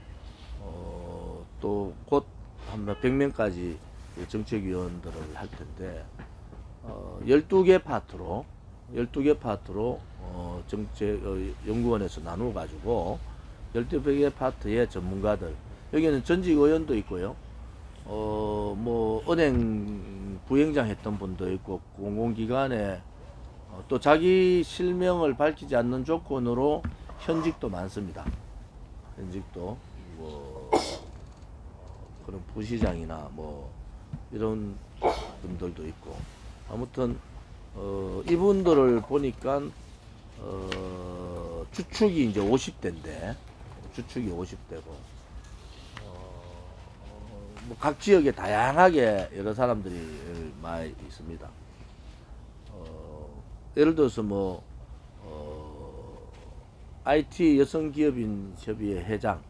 또 곧 한 100명까지 정책위원들을 할 텐데 12개 파트로 정책 연구원에서 나누어 가지고 12개 파트의 전문가들, 여기는 전직 의원도 있고요. 뭐 은행 부행장 했던 분도 있고 공공기관에 또 자기 실명을 밝히지 않는 조건으로 현직도 많습니다. 현직도 뭐 그런 부시장이나 뭐 이런 분들도 있고 아무튼 이분들을 보니까 주축이 이제 50대인데 주축이 50대고 뭐 각 지역에 다양하게 여러 사람들이 많이 있습니다. 예를 들어서 뭐 IT 여성기업인 협의회 회장,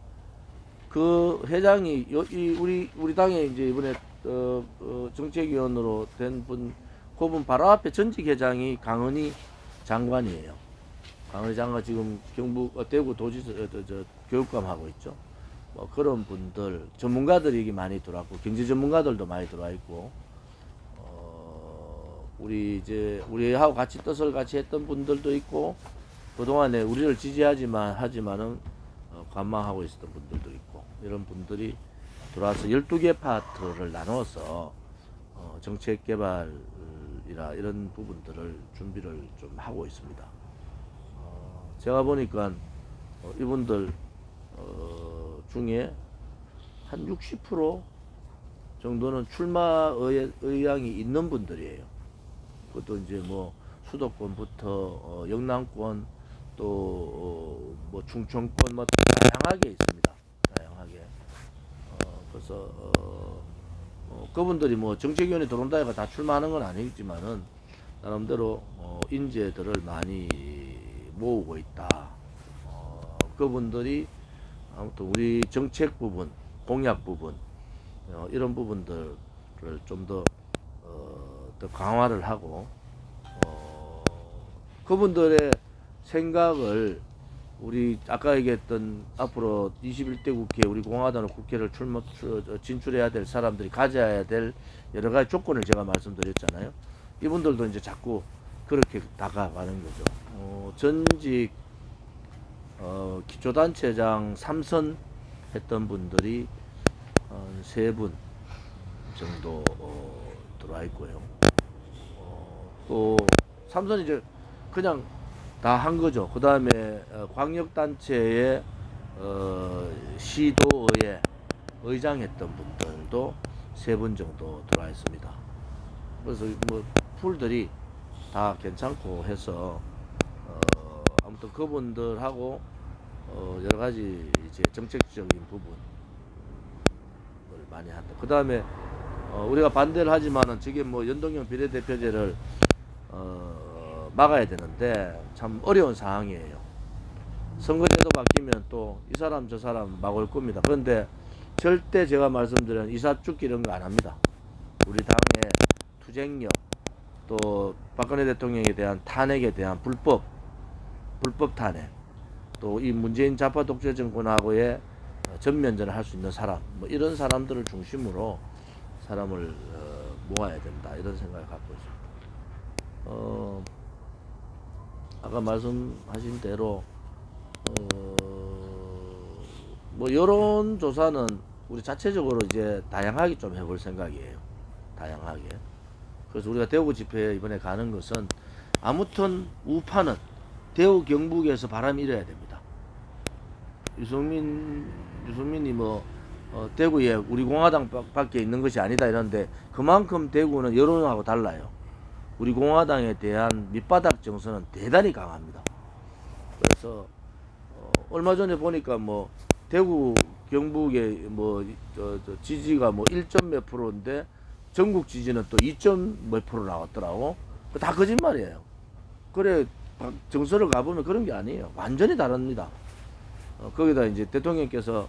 그 회장이 우리 당에 이제 이번에 정책위원으로 된 분, 그분 바로 앞에 전직 회장이 강은희 장관이에요. 강은희 장관 지금 경북 대구 도지사 교육감 하고 있죠. 뭐 그런 분들, 전문가들이 여기 많이 들어왔고 경제 전문가들도 많이 들어와 있고 우리하고 같이 뜻을 같이 했던 분들도 있고 그동안에 우리를 하지만은 관망하고 있었던 분들도 있고 이런 분들이 들어와서 12개 파트를 나눠서 정책 개발이나 이런 부분들을 준비를 좀 하고 있습니다. 제가 보니까 이분들 중에 한 60% 정도는 출마 의향이 있는 분들이에요. 그것도 이제 뭐 수도권부터 영남권 또 뭐 충청권 뭐 다양하게 있습니다. 다양하게. 그래서 그분들이 뭐 정책위원회 들어온다 해가 다 출마하는 건 아니지만은 나름대로 인재들을 많이 모으고 있다. 그분들이 아무튼 우리 정책 부분, 공약 부분 이런 부분들을 좀 더 강화를 하고 그분들의 생각을 우리 아까 얘기했던 앞으로 21대 국회 우리 공화당의 국회를 진출해야 될 사람들이 가져야 될 여러 가지 조건을 제가 말씀드렸잖아요. 이분들도 이제 자꾸 그렇게 다가가는 거죠. 전직 기초단체장 3선 했던 분들이 3분 정도 들어와 있고요. 또 3선 이제 그냥 다 한 거죠. 그 다음에 광역단체의 시도의회 의장 했던 분들도 3분 정도 들어와 있습니다. 그래서 뭐 풀들이 다 괜찮고 해서 아무튼 그분들하고 여러 가지 이제 정책적인 부분을 많이 한다. 그 다음에 우리가 반대를 하지만은 저게 뭐 연동형 비례대표제를 막아야 되는데 참 어려운 상황이에요. 선거제도 바뀌면 또 이 사람 저 사람 막 올 겁니다. 그런데 절대 제가 말씀드린 이사축 이런 거 안 합니다. 우리 당의 투쟁력 또 박근혜 대통령에 대한 탄핵에 대한 불법 탄핵 또 이 문재인 좌파 독재 정권하고의 전면전을 할 수 있는 사람 뭐 이런 사람들을 중심으로 사람을 모아야 된다 이런 생각을 갖고 있습니다. 아까 말씀하신 대로 뭐 여론조사는 우리 자체적으로 이제 다양하게 좀 해볼 생각이에요. 다양하게. 그래서 우리가 대구 집회에 이번에 가는 것은 아무튼 우파는 대구 경북에서 바람이 일어야 됩니다. 유승민이 뭐 대구에 우리 공화당 밖에 있는 것이 아니다 이러는데 그만큼 대구는 여론하고 달라요. 우리 공화당에 대한 밑바닥 정서는 대단히 강합니다. 그래서 얼마 전에 보니까 뭐 대구 경북의 뭐 지지가 뭐 1점 몇 프로인데 전국 지지는 또 2점 몇 프로 나왔더라고. 다 거짓말이에요. 그래 정서를 가보면 그런 게 아니에요. 완전히 다릅니다. 거기다 이제 대통령께서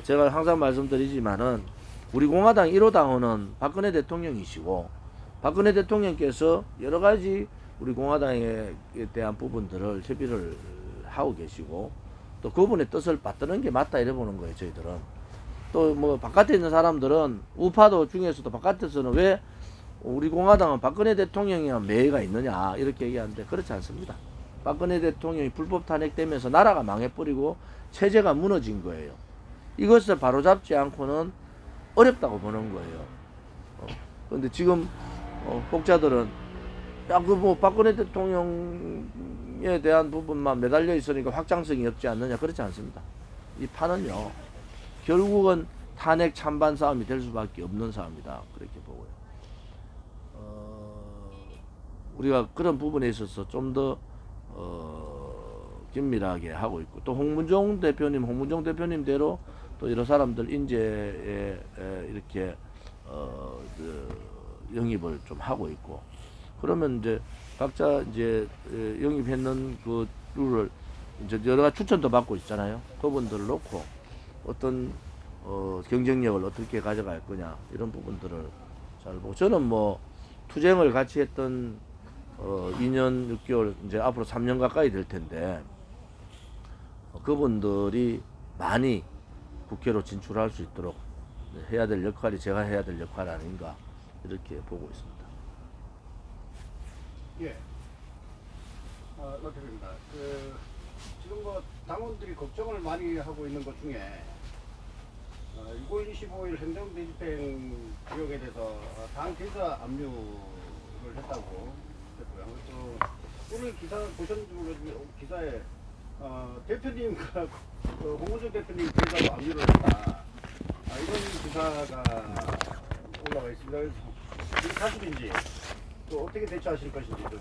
제가 항상 말씀드리지만은 우리 공화당 1호 당원은 박근혜 대통령이시고 박근혜 대통령께서 여러 가지 우리 공화당에 대한 부분들을 협의를 하고 계시고 또 그분의 뜻을 받드는 게 맞다 이래 보는 거예요. 저희들은 또 뭐 바깥에 있는 사람들은 우파도 중에서도 바깥에서는 왜 우리 공화당은 박근혜 대통령이랑 매의가 있느냐 이렇게 얘기하는데 그렇지 않습니다. 박근혜 대통령이 불법 탄핵되면서 나라가 망해버리고 체제가 무너진 거예요. 이것을 바로잡지 않고는 어렵다고 보는 거예요. 그런데 지금 혹자들은 야 그 뭐 박근혜 대통령에 대한 부분만 매달려 있으니까 확장성이 없지 않느냐 그렇지 않습니다. 이 판은요 결국은 탄핵 찬반 싸움이 될 수밖에 없는 싸움이다 그렇게 보고요. 우리가 그런 부분에 있어서 좀 더 긴밀하게 하고 있고 또 홍문종 대표님대로 또 여러 사람들 인재에 이렇게 영입을 좀 하고 있고 그러면 이제 각자 이제 영입했는 그 룰을 이제 여러 가지 추천도 받고 있잖아요. 그분들을 놓고 어떤 경쟁력을 어떻게 가져갈 거냐 이런 부분들을 잘 보고 저는 뭐 투쟁을 같이 했던 2년 6개월 이제 앞으로 3년 가까이 될 텐데 그분들이 많이 국회로 진출할 수 있도록 해야 될 역할이 제가 해야 될 역할 아닌가 이렇게 보고 있습니다. 예. 그렇습니다. 지금 뭐 당원들이 걱정을 많이 하고 있는 것 중에 6월 25일 행정대집행 지역에 대해서 당 대사 압류를 했다고 했고요. 또 오늘 기사 보셨는지 모르겠지만 기사에 대표님과 홍문종 대표님 대사로 압류를 했다. 이런 기사가 올라가 있습니다. 그래서 이게 사실인지 또 어떻게 대처하실 것인지 좀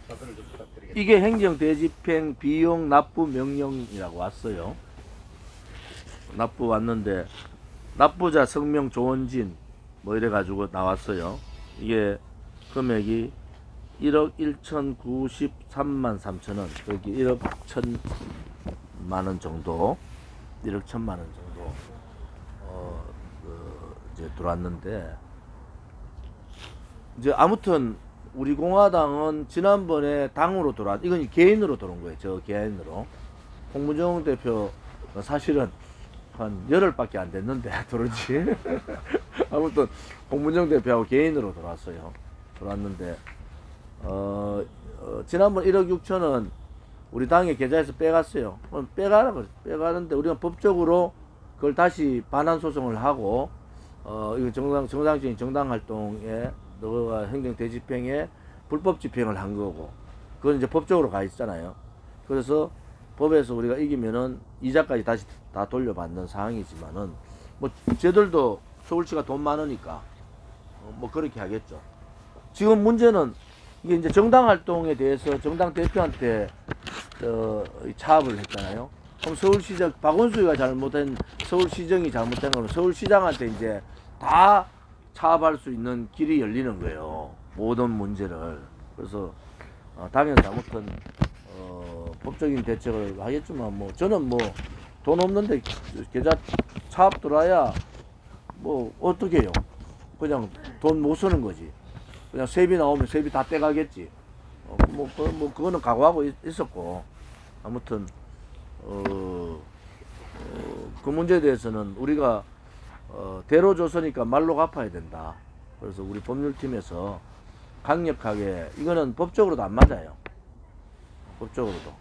답변을 좀 부탁드리겠습니다. 이게 행정대집행 비용 납부 명령이라고 왔어요. 납부 왔는데 납부자 성명 조원진 뭐 이래 가지고 나왔어요. 이게 금액이 1억 1,093만 3천원 여기 1억 1,000만원 정도 1억 1,000만원 정도 이제 들어왔는데 이제 아무튼 우리 공화당은 지난번에 당으로 이건 개인으로 들어온 거예요. 저 개인으로 홍문종 대표 사실은 한 열흘밖에 안 됐는데 들어오지. 아무튼 홍문종 대표하고 개인으로 들어왔는데 지난번 1억 6천은 우리 당의 계좌에서 빼갔어요. 그럼 빼가라 그랬어요. 빼가는데 우리가 법적으로 그걸 다시 반환 소송을 하고 이거 정상적인 정당 활동에 너가 행정 대집행에 불법 집행을 한 거고 그건 이제 법적으로 가 있잖아요. 그래서 법에서 우리가 이기면은 이자까지 다시 다 돌려받는 상황이지만은 뭐 쟤들도 서울시가 돈 많으니까 뭐 그렇게 하겠죠. 지금 문제는 이게 이제 정당 활동에 대해서 정당 대표한테 차압을 했잖아요. 그럼 서울시장 박원순이가 잘못된 서울시정이 잘못된 거는 서울시장한테 이제 다 차압할 수 있는 길이 열리는 거예요. 모든 문제를. 그래서 당연히 아무튼 법적인 대책을 하겠지만 뭐 저는 뭐 돈 없는데 계좌 차압 들어와야 뭐 어떻게 해요. 그냥 돈 못 쓰는 거지. 그냥 세비 나오면 세비 다 떼가겠지. 뭐 그거는 각오하고 있었고 아무튼 그 문제에 대해서는 우리가 대로 줬으니까 말로 갚아야 된다. 그래서 우리 법률팀에서 강력하게 이거는 법적으로도 안 맞아요. 법적으로도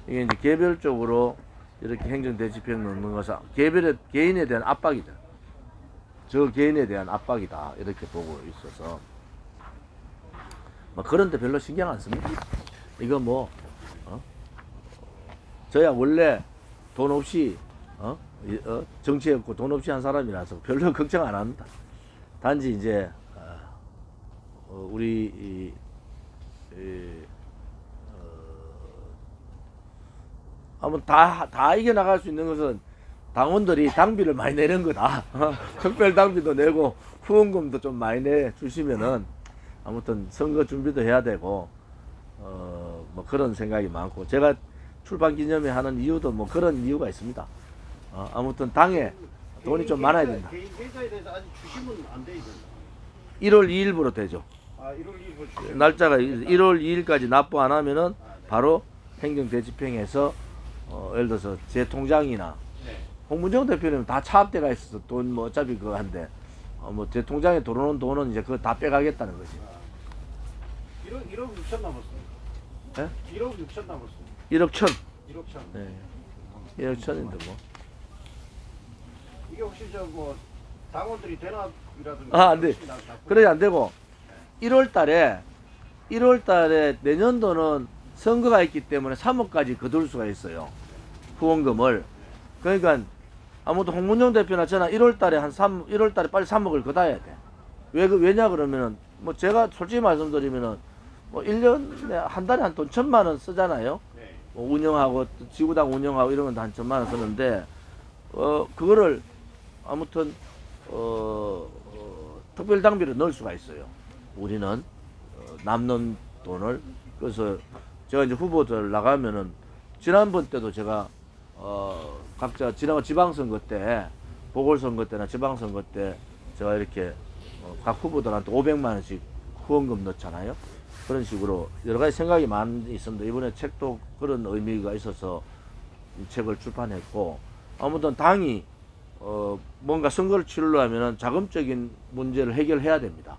이게 이제 개별적으로 이렇게 행정대집행 넣는 것은 개인에 대한 압박이다. 저 개인에 대한 압박이다 이렇게 보고 있어서 뭐 그런데 별로 신경 안 씁니다. 이거 뭐 저야 원래 돈 없이 정치했고 돈 없이 한 사람이라서 별로 걱정 안 합니다. 단지 이제 우리 아무 다 이겨 나갈 수 있는 것은 당원들이 당비를 많이 내는 거다. 특별 당비도 내고 후원금도 좀 많이 내 주시면은 아무튼 선거 준비도 해야 되고 뭐 그런 생각이 많고 제가 출판 기념회 하는 이유도 뭐 그런 이유가 있습니다. 아무튼 당에 돈이 좀 많아야 된다. 개인 계좌에 대해서 아직 주시면 안 돼 있는. 1월 2일부로 되죠. 아 1월 1일 주시면. 날짜가 1월 2일까지 납부 안 하면은 바로 행정대집행해서 예를 들어서 제 통장이나 네. 홍문정 대표는 다 차압대가 있어서 돈 뭐 어차피 그거 한데 뭐 제 통장에 들어오는 돈은 이제 그거 다 빼가겠다는 거지. 1억 6천 남았어요. 예? 1억 6천 남았어요. 1억 천. 1억 천. 네. 1억 천인데 뭐. 이게 혹시 저 뭐 당원들이 대납이라든가 안 돼. 그래 안 되고 1월 달에 내년도는 선거가 있기 때문에 3억까지 거둘 수가 있어요. 후원금을. 그러니까 아무튼 홍문영 대표나 저나 1월 달에 1월 달에 빨리 3억을 걷어야 돼. 왜냐 그러면은 뭐 제가 솔직히 말씀드리면은 뭐 1년에 한 달에 한 돈 1,000만 원 쓰잖아요. 네. 뭐 운영하고 지구당 운영하고 이런 건 한 1,000만 원 쓰는데 그거를 아무튼 특별 당비로 넣을 수가 있어요. 우리는 남는 돈을. 그래서 제가 이제 후보들 나가면은 지난번 때도 제가 각자 지난 지방선거 때 보궐선거 때나 지방선거 때 제가 이렇게 각 후보들한테 500만 원씩 후원금 넣잖아요. 그런 식으로 여러 가지 생각이 많이 있습니다. 이번에 책도 그런 의미가 있어서 이 책을 출판했고 아무튼 당이 뭔가 선거를 치르려면은 자금적인 문제를 해결해야 됩니다.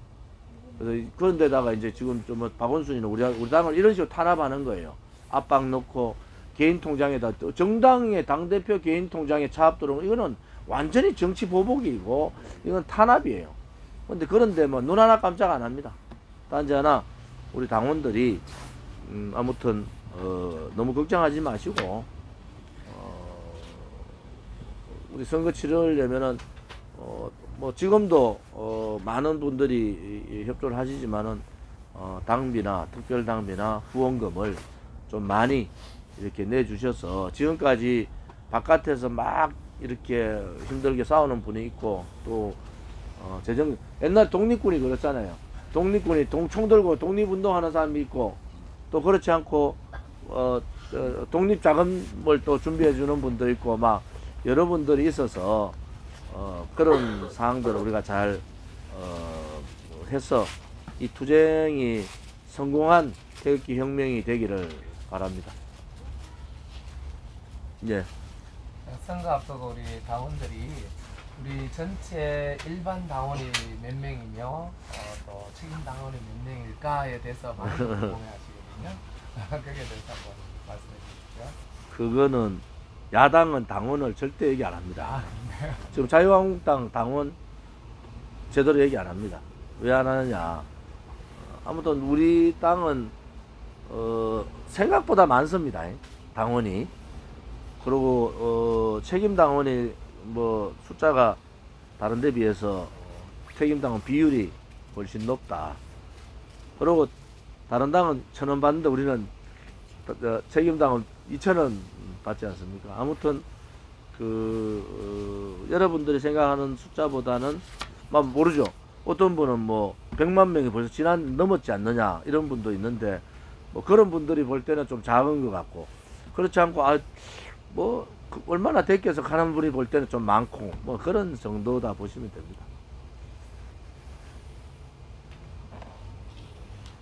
그래서 그런데다가 이제 지금 좀 박원순이는 우리 당을 이런 식으로 탄압하는 거예요. 압박 넣고 개인 통장에다 정당의 당대표 개인 통장에 차압 들어오는 이거는 완전히 정치 보복이고 이건 탄압이에요. 그런데 뭐 눈 하나 깜짝 안 합니다. 단지 하나 우리 당원들이 아무튼 너무 걱정하지 마시고 우리 선거 치르려면은 뭐 지금도 많은 분들이 협조를 하시지만은 당비나 특별 당비나 후원금을 좀 많이 이렇게 내주셔서 지금까지 바깥에서 막 이렇게 힘들게 싸우는 분이 있고 또 옛날 독립군이 그랬잖아요. 독립군이 총 들고 독립운동하는 사람이 있고 또 그렇지 않고 독립 자금을 또 준비해 주는 분도 있고 막 여러분들이 있어서 그런 사항들을 우리가 잘 해서 이 투쟁이 성공한 태극기 혁명이 되기를 바랍니다. 예. 선거 앞두고 우리 당원들이 우리 전체 일반 당원이 몇 명이며 또 책임 당원이 몇 명일까에 대해서 많이 궁금해하시거든요. 거기에 대해서 한번 말씀해 주시죠. 그거는 야당은 당원을 절대 얘기 안 합니다. 지금 자유한국당 당원 제대로 얘기 안 합니다. 왜 안 하느냐? 아무튼 우리 당은 생각보다 많습니다. 당원이. 그리고 책임 당원이 뭐 숫자가 다른 데 비해서 책임 당원 비율이 훨씬 높다. 그리고 다른 당은 1,000원 받는데 우리는 책임 당원 2,000원 받지 않습니까? 아무튼 여러분들이 생각하는 숫자보다는 모르죠. 어떤 분은 뭐 100만 명이 벌써 넘었지 않느냐 이런 분도 있는데 뭐 그런 분들이 볼 때는 좀 작은 것 같고 그렇지 않고 얼마나 대껴서 가는 분이 볼 때는 좀 많고 뭐 그런 정도다 보시면 됩니다.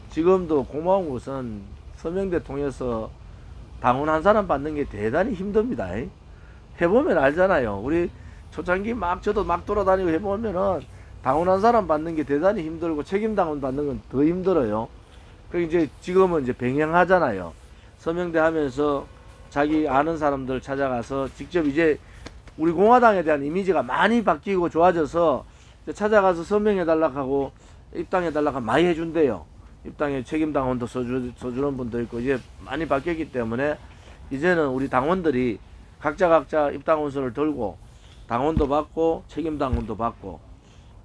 지금도 고마운 것은 서명대 통해서 당원 한 사람 받는 게 대단히 힘듭니다. 해보면 알잖아요. 우리 초창기 저도 막 돌아다니고 해보면은 당원 한 사람 받는 게 대단히 힘들고 책임 당원 받는 건 더 힘들어요. 그리고 이제 지금은 이제 병행하잖아요. 서명대 하면서 자기 아는 사람들 찾아가서 직접 이제 우리 공화당에 대한 이미지가 많이 바뀌고 좋아져서 찾아가서 서명해달라고 하고 입당해달라고 하면 많이 해준대요. 입당에 책임당원도 써주는 분도 있고 이제 많이 바뀌었기 때문에 이제는 우리 당원들이 각자 입당원서를 들고 당원도 받고 책임당원도 받고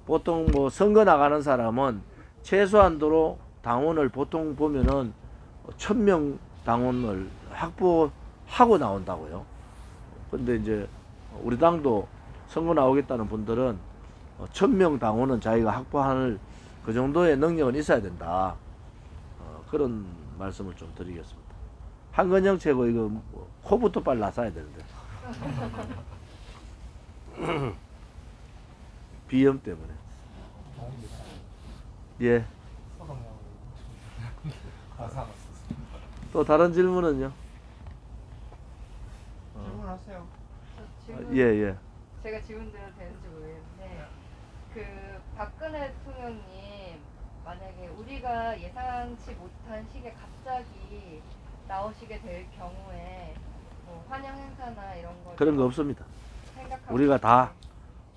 보통 뭐 선거 나가는 사람은 최소한도로 당원을 보통 보면은 1,000명 당원을 확보하고 나온다고요. 근데 이제 우리 당도 선거 나오겠다는 분들은 1,000명 당원은 자기가 확보할 그 정도의 능력은 있어야 된다. 그런 말씀을 좀 드리겠습니다. 한건영 최고 이거 뭐 코부터 빨리 났어야 되는데. 비염 때문에. 예. 소독약을 가사가 썼습니다. 또 다른 질문은요? 질문하세요. 저 질문, 예, 예. 제가 질문 드려도 되는지 모르겠는데 그 박근혜 대통령님 만약에 우리가 예상치 못한 시기에 갑자기 나오시게 될 경우에 뭐 환영 행사나 이런 거 그런 거 없습니다. 생각하고 우리가 다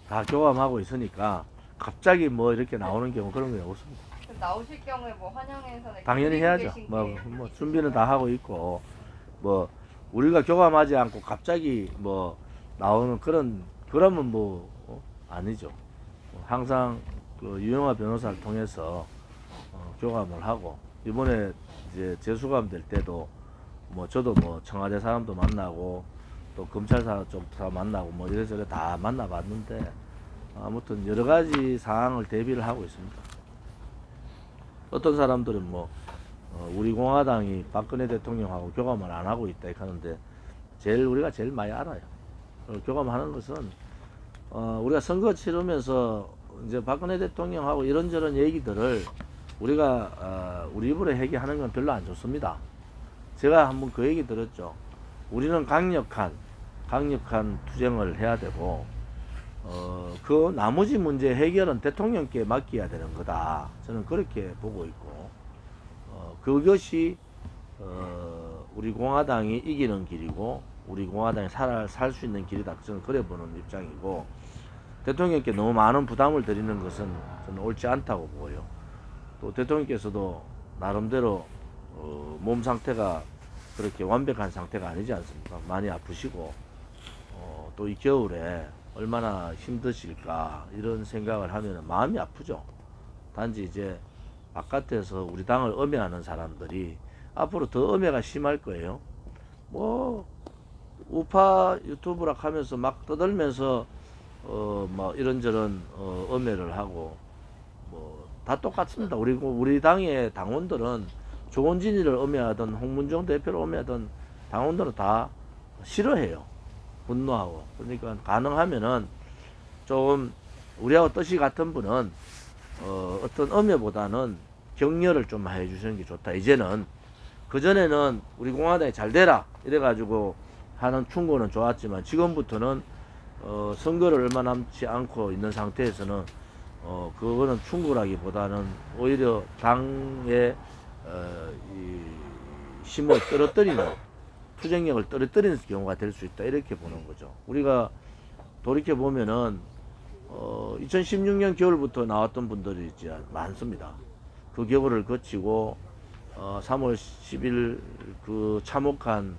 계신지. 교감하고 있으니까 갑자기 뭐 이렇게 나오는 경우 그런 게 없습니다. 그럼 나오실 경우에 뭐 환영 행사나 당연히 준비되어 해야죠. 계신 뭐, 게 뭐 있으신가요? 준비는 다 하고 있고 뭐 우리가 교감하지 않고 갑자기 뭐 나오는 그러면 뭐 아니죠. 항상 그 유영아 변호사를 통해서 교감을 하고 이번에 이제 재수감 될 때도 뭐 저도 뭐 청와대 사람도 만나고 또 검찰 사람 좀 다 만나고 뭐 이래저래 다 만나봤는데 아무튼 여러 가지 상황을 대비를 하고 있습니다. 어떤 사람들은 뭐 우리 공화당이 박근혜 대통령하고 교감을 안 하고 있다 이렇게 하는데 우리가 제일 많이 알아요. 교감하는 것은 우리가 선거 치르면서 이제 박근혜 대통령하고 이런저런 얘기들을 우리가 우리 입으로 얘기하는 건 별로 안 좋습니다. 제가 한번 그 얘기 들었죠. 우리는 강력한 투쟁을 해야 되고 그 나머지 문제 해결은 대통령께 맡겨야 되는 거다. 저는 그렇게 보고 있고 그것이 우리 공화당이 이기는 길이고 우리 공화당이 살 수 있는 길이다. 저는 그래 보는 입장이고 대통령께 너무 많은 부담을 드리는 것은 저는 옳지 않다고 보고요. 또 대통령께서도 나름대로 몸 상태가 그렇게 완벽한 상태가 아니지 않습니까? 많이 아프시고 또 이 겨울에 얼마나 힘드실까 이런 생각을 하면 마음이 아프죠. 단지 이제 바깥에서 우리 당을 엄해하는 사람들이 앞으로 더 엄해가 심할 거예요. 뭐 우파 유튜브라 하면서 막 떠들면서 뭐 이런저런 엄해를 하고 뭐 다 똑같습니다. 우리 당의 당원들은 조원진이를 엄해하던 홍문종 대표를 엄해하던 당원들은 다 싫어해요. 분노하고. 그러니까 가능하면은 좀 우리하고 뜻이 같은 분은 어떤 엄해보다는 격려를 좀 해주시는 게 좋다. 이제는 그전에는 우리 공화당이 잘 되라 이래가지고 하는 충고는 좋았지만 지금부터는 선거를 얼마 남지 않고 있는 상태에서는 그거는 충고라기보다는 오히려 당의 이 힘을 떨어뜨리는 투쟁력을 떨어뜨리는 경우가 될 수 있다 이렇게 보는 거죠. 우리가 돌이켜 보면은 2016년 겨울부터 나왔던 분들이 이제 많습니다. 그 겨울을 거치고 3월 10일 그 참혹한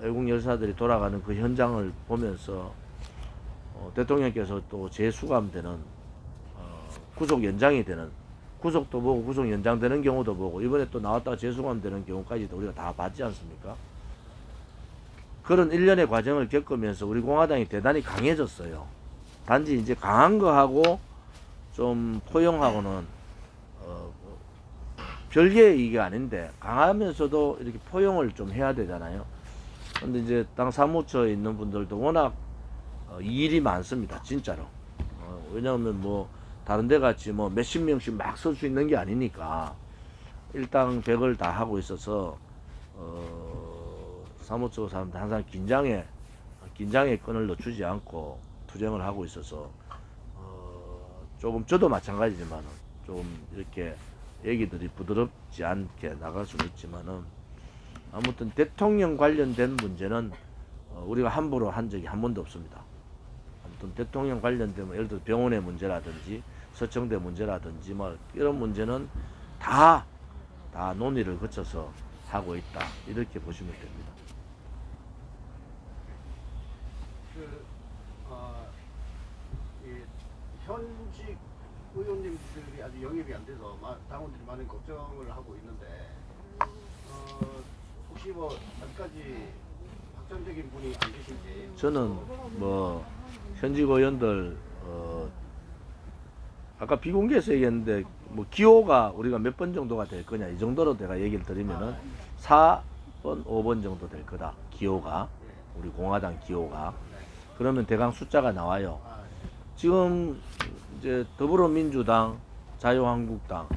애국 열사들이 돌아가는 그 현장을 보면서 대통령께서 또 재수감되는 구속 연장이 되는 구속도 보고 구속 연장되는 경우도 보고 이번에 또 나왔다가 재수감되는 경우까지도 우리가 다 봤지 않습니까? 그런 일련의 과정을 겪으면서 우리 공화당이 대단히 강해졌어요. 단지 이제 강한 거하고 좀 포용하고는 별개의 이게 아닌데 강하면서도 이렇게 포용을 좀 해야 되잖아요. 근데 이제 당 사무처에 있는 분들도 워낙 일이 많습니다. 진짜로. 왜냐하면 뭐 다른 데 같이 뭐 몇십 명씩 막 설 수 있는 게 아니니까 일당 100을 다 하고 있어서 사무처 사람들 항상 긴장의 끈을 놓치지 않고 투쟁을 하고 있어서 조금 저도 마찬가지지만은 좀 이렇게 얘기들이 부드럽지 않게 나갈 수는 있지만은 아무튼 대통령 관련된 문제는 우리가 함부로 한 적이 한 번도 없습니다. 아무튼 대통령 관련된 예를 들어 병원의 문제라든지 서청대 문제라든지 뭐 이런 문제는 다 논의를 거쳐서 하고 있다 이렇게 보시면 됩니다. 현직 의원님들이 아직 영입이 안 돼서 당원들이 많은 걱정을 하고 있는데 혹시 뭐 아직까지 확정적인 분이 안 계신지? 저는 뭐 현직 의원들 아까 비공개해서 얘기했는데 뭐 기호가 우리가 몇 번 정도가 될 거냐 이 정도로 내가 얘기를 드리면은 4번, 5번 정도 될 거다. 기호가 우리 공화당 기호가 그러면 대강 숫자가 나와요. 지금 이제 더불어민주당, 자유한국당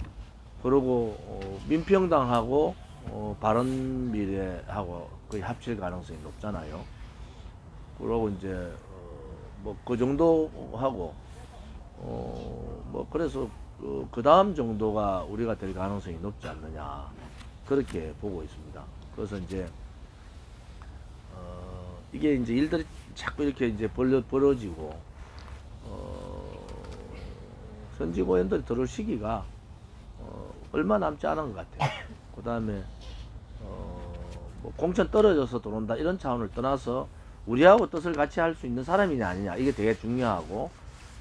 그리고 민평당하고 바른미래하고 거의 합칠 가능성이 높잖아요. 그러고 이제 뭐 그 정도 하고 뭐 그래서 그 다음 정도가 우리가 될 가능성이 높지 않느냐 그렇게 보고 있습니다. 그래서 이제 이게 이제 일들이 자꾸 이렇게 이제 벌어지고 선지고연들이 들어올 시기가 얼마 남지 않은 것 같아요. 그 다음에 뭐 공천 떨어져서 들어온다 이런 차원을 떠나서 우리하고 뜻을 같이 할 수 있는 사람이냐 아니냐 이게 되게 중요하고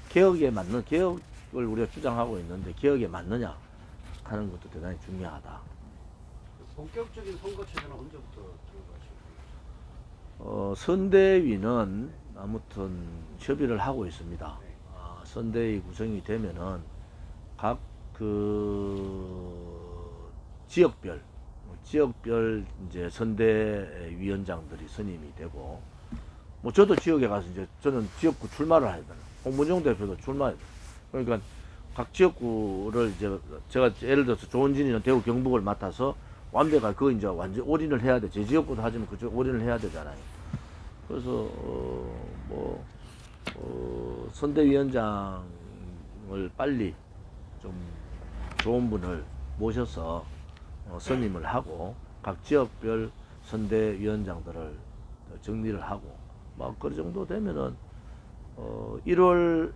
개혁에 맞는 개혁을 우리가 주장하고 있는데 개혁에 맞느냐 하는 것도 대단히 중요하다. 본격적인 선거 체제는 언제부터 들어가시나요? 선대위는 아무튼 협의를 하고 있습니다. 선대위 구성이 되면은 각 그 지역별 이제 선대위원장들이 선임이 되고 뭐 저도 지역에 가서 이제 저는 지역구 출마를 해야 되나 홍문종 대표도 출마해야 돼. 그러니까 각 지역구를 이제 제가 예를 들어서 조원진이는 대구 경북을 맡아서 완벽하게 그거 이제 완전 올인을 해야 돼. 제 지역구도 하지만 그쪽 올인을 해야 되잖아요. 그래서 선대위원장을 빨리 좀 좋은 분을 모셔서 선임을 하고 각 지역별 선대위원장들을 정리를 하고 막 그 정도 되면은 1월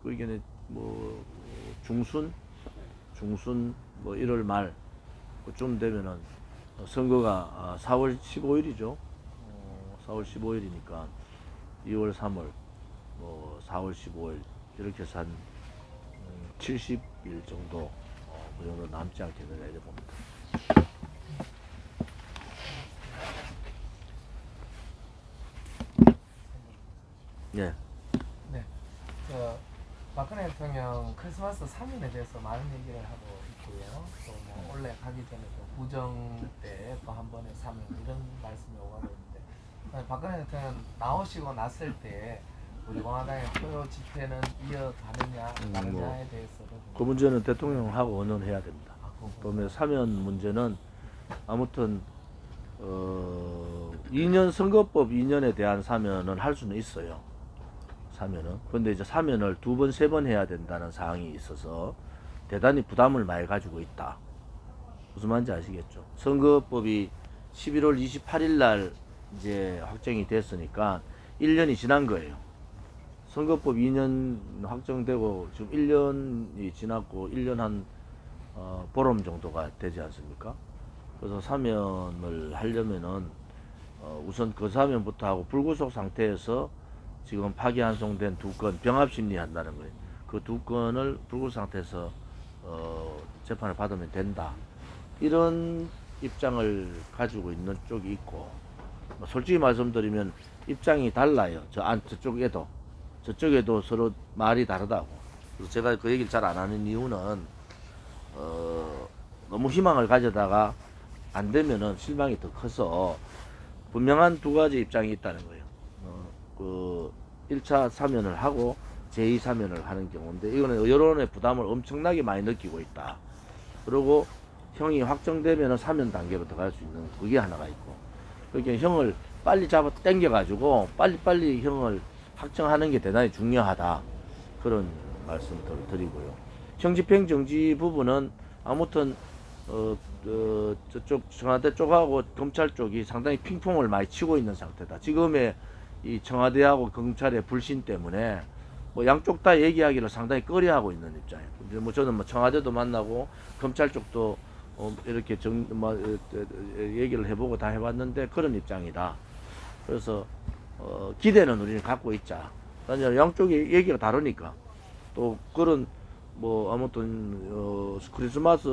그게는 뭐 중순 뭐 1월 말 그쯤 되면은 선거가 4월 15일이죠. 4월 15일이니까 2월 3월 뭐 4월 15일 이렇게 해서 한 70일 정도 그 정도 남지 않겠느냐 이렇게 봅니다. 예. 네. 박근혜 대통령 크리스마스 3일에 대해서 많은 얘기를 하고 있고요. 또 뭐 원래 가기 전에 또 구정 때 또 한 번에 사면 이런 말씀이 오가고 있는데 박근혜 대통령 나오시고 났을 때 우리 공화당의 표요 집회는 이어가느냐 마느냐에 대해서도 그 문제는 대통령하고 의논해야 됩니다. 그러면 사면 문제는 아무튼 2년 선거법 2년에 대한 사면은 할 수는 있어요. 사면은. 근데 이제 사면을 2번, 3번 해야 된다는 사항이 있어서 대단히 부담을 많이 가지고 있다. 무슨 말인지 아시겠죠? 선거법이 11월 28일 날 이제 확정이 됐으니까 1년이 지난 거예요. 선거법 2년 확정되고 지금 1년이 지났고 1년 한 보름 정도가 되지 않습니까? 그래서 사면을 하려면은 우선 그 사면부터 하고 불구속 상태에서 지금 파기환송된 2건 병합심리 한다는 거예요. 그 2건을 불구속 상태에서 재판을 받으면 된다. 이런 입장을 가지고 있는 쪽이 있고 솔직히 말씀드리면 입장이 달라요. 저쪽에도 서로 말이 다르다고. 그래서 제가 그 얘기를 잘 안 하는 이유는 너무 희망을 가져다가 안 되면은 실망이 더 커서 분명한 2가지 입장이 있다는 거예요. 그 1차 사면을 하고 제2 사면을 하는 경우인데 이거는 여론의 부담을 엄청나게 많이 느끼고 있다. 그리고 형이 확정되면은 사면 단계로 들어갈 수 있는 그게 하나가 있고 그러니까 형을 빨리 잡아 당겨가지고 빨리 형을 확정하는 게 대단히 중요하다. 그런 말씀을 드리고요. 형집행정지 부분은 아무튼 저쪽 청와대 쪽하고 검찰 쪽이 상당히 핑퐁을 많이 치고 있는 상태다. 지금의 이 청와대하고 경찰의 불신 때문에 뭐 양쪽 다 얘기하기를 상당히 꺼려하고 있는 입장이에요. 뭐 저는 뭐 청와대도 만나고 검찰 쪽도 이렇게 얘기를 해보고 다 해봤는데 그런 입장이다. 그래서 기대는 우리는 갖고 있자. 양쪽이 얘기가 다르니까 또 그런 뭐 아무튼 크리스마스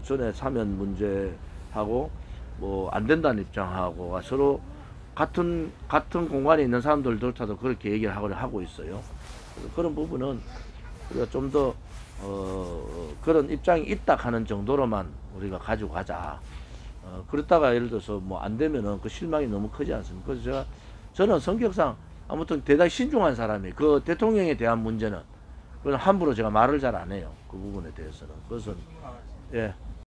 전에 사면 문제하고 뭐 안 된다는 입장하고 서로 같은 공간에 있는 사람들조차도 그렇게 얘기를 하고 있어요. 그래서 그런 부분은 우리가 좀 더 그런 입장이 있다 하는 정도로만 우리가 가지고 가자. 그렇다가 예를 들어서 뭐 안 되면은 그 실망이 너무 크지 않습니까? 그래서 저는 성격상 아무튼 대단히 신중한 사람이 그 대통령에 대한 문제는 그건 함부로 제가 말을 잘 안 해요. 그 부분에 대해서는. 그것은 예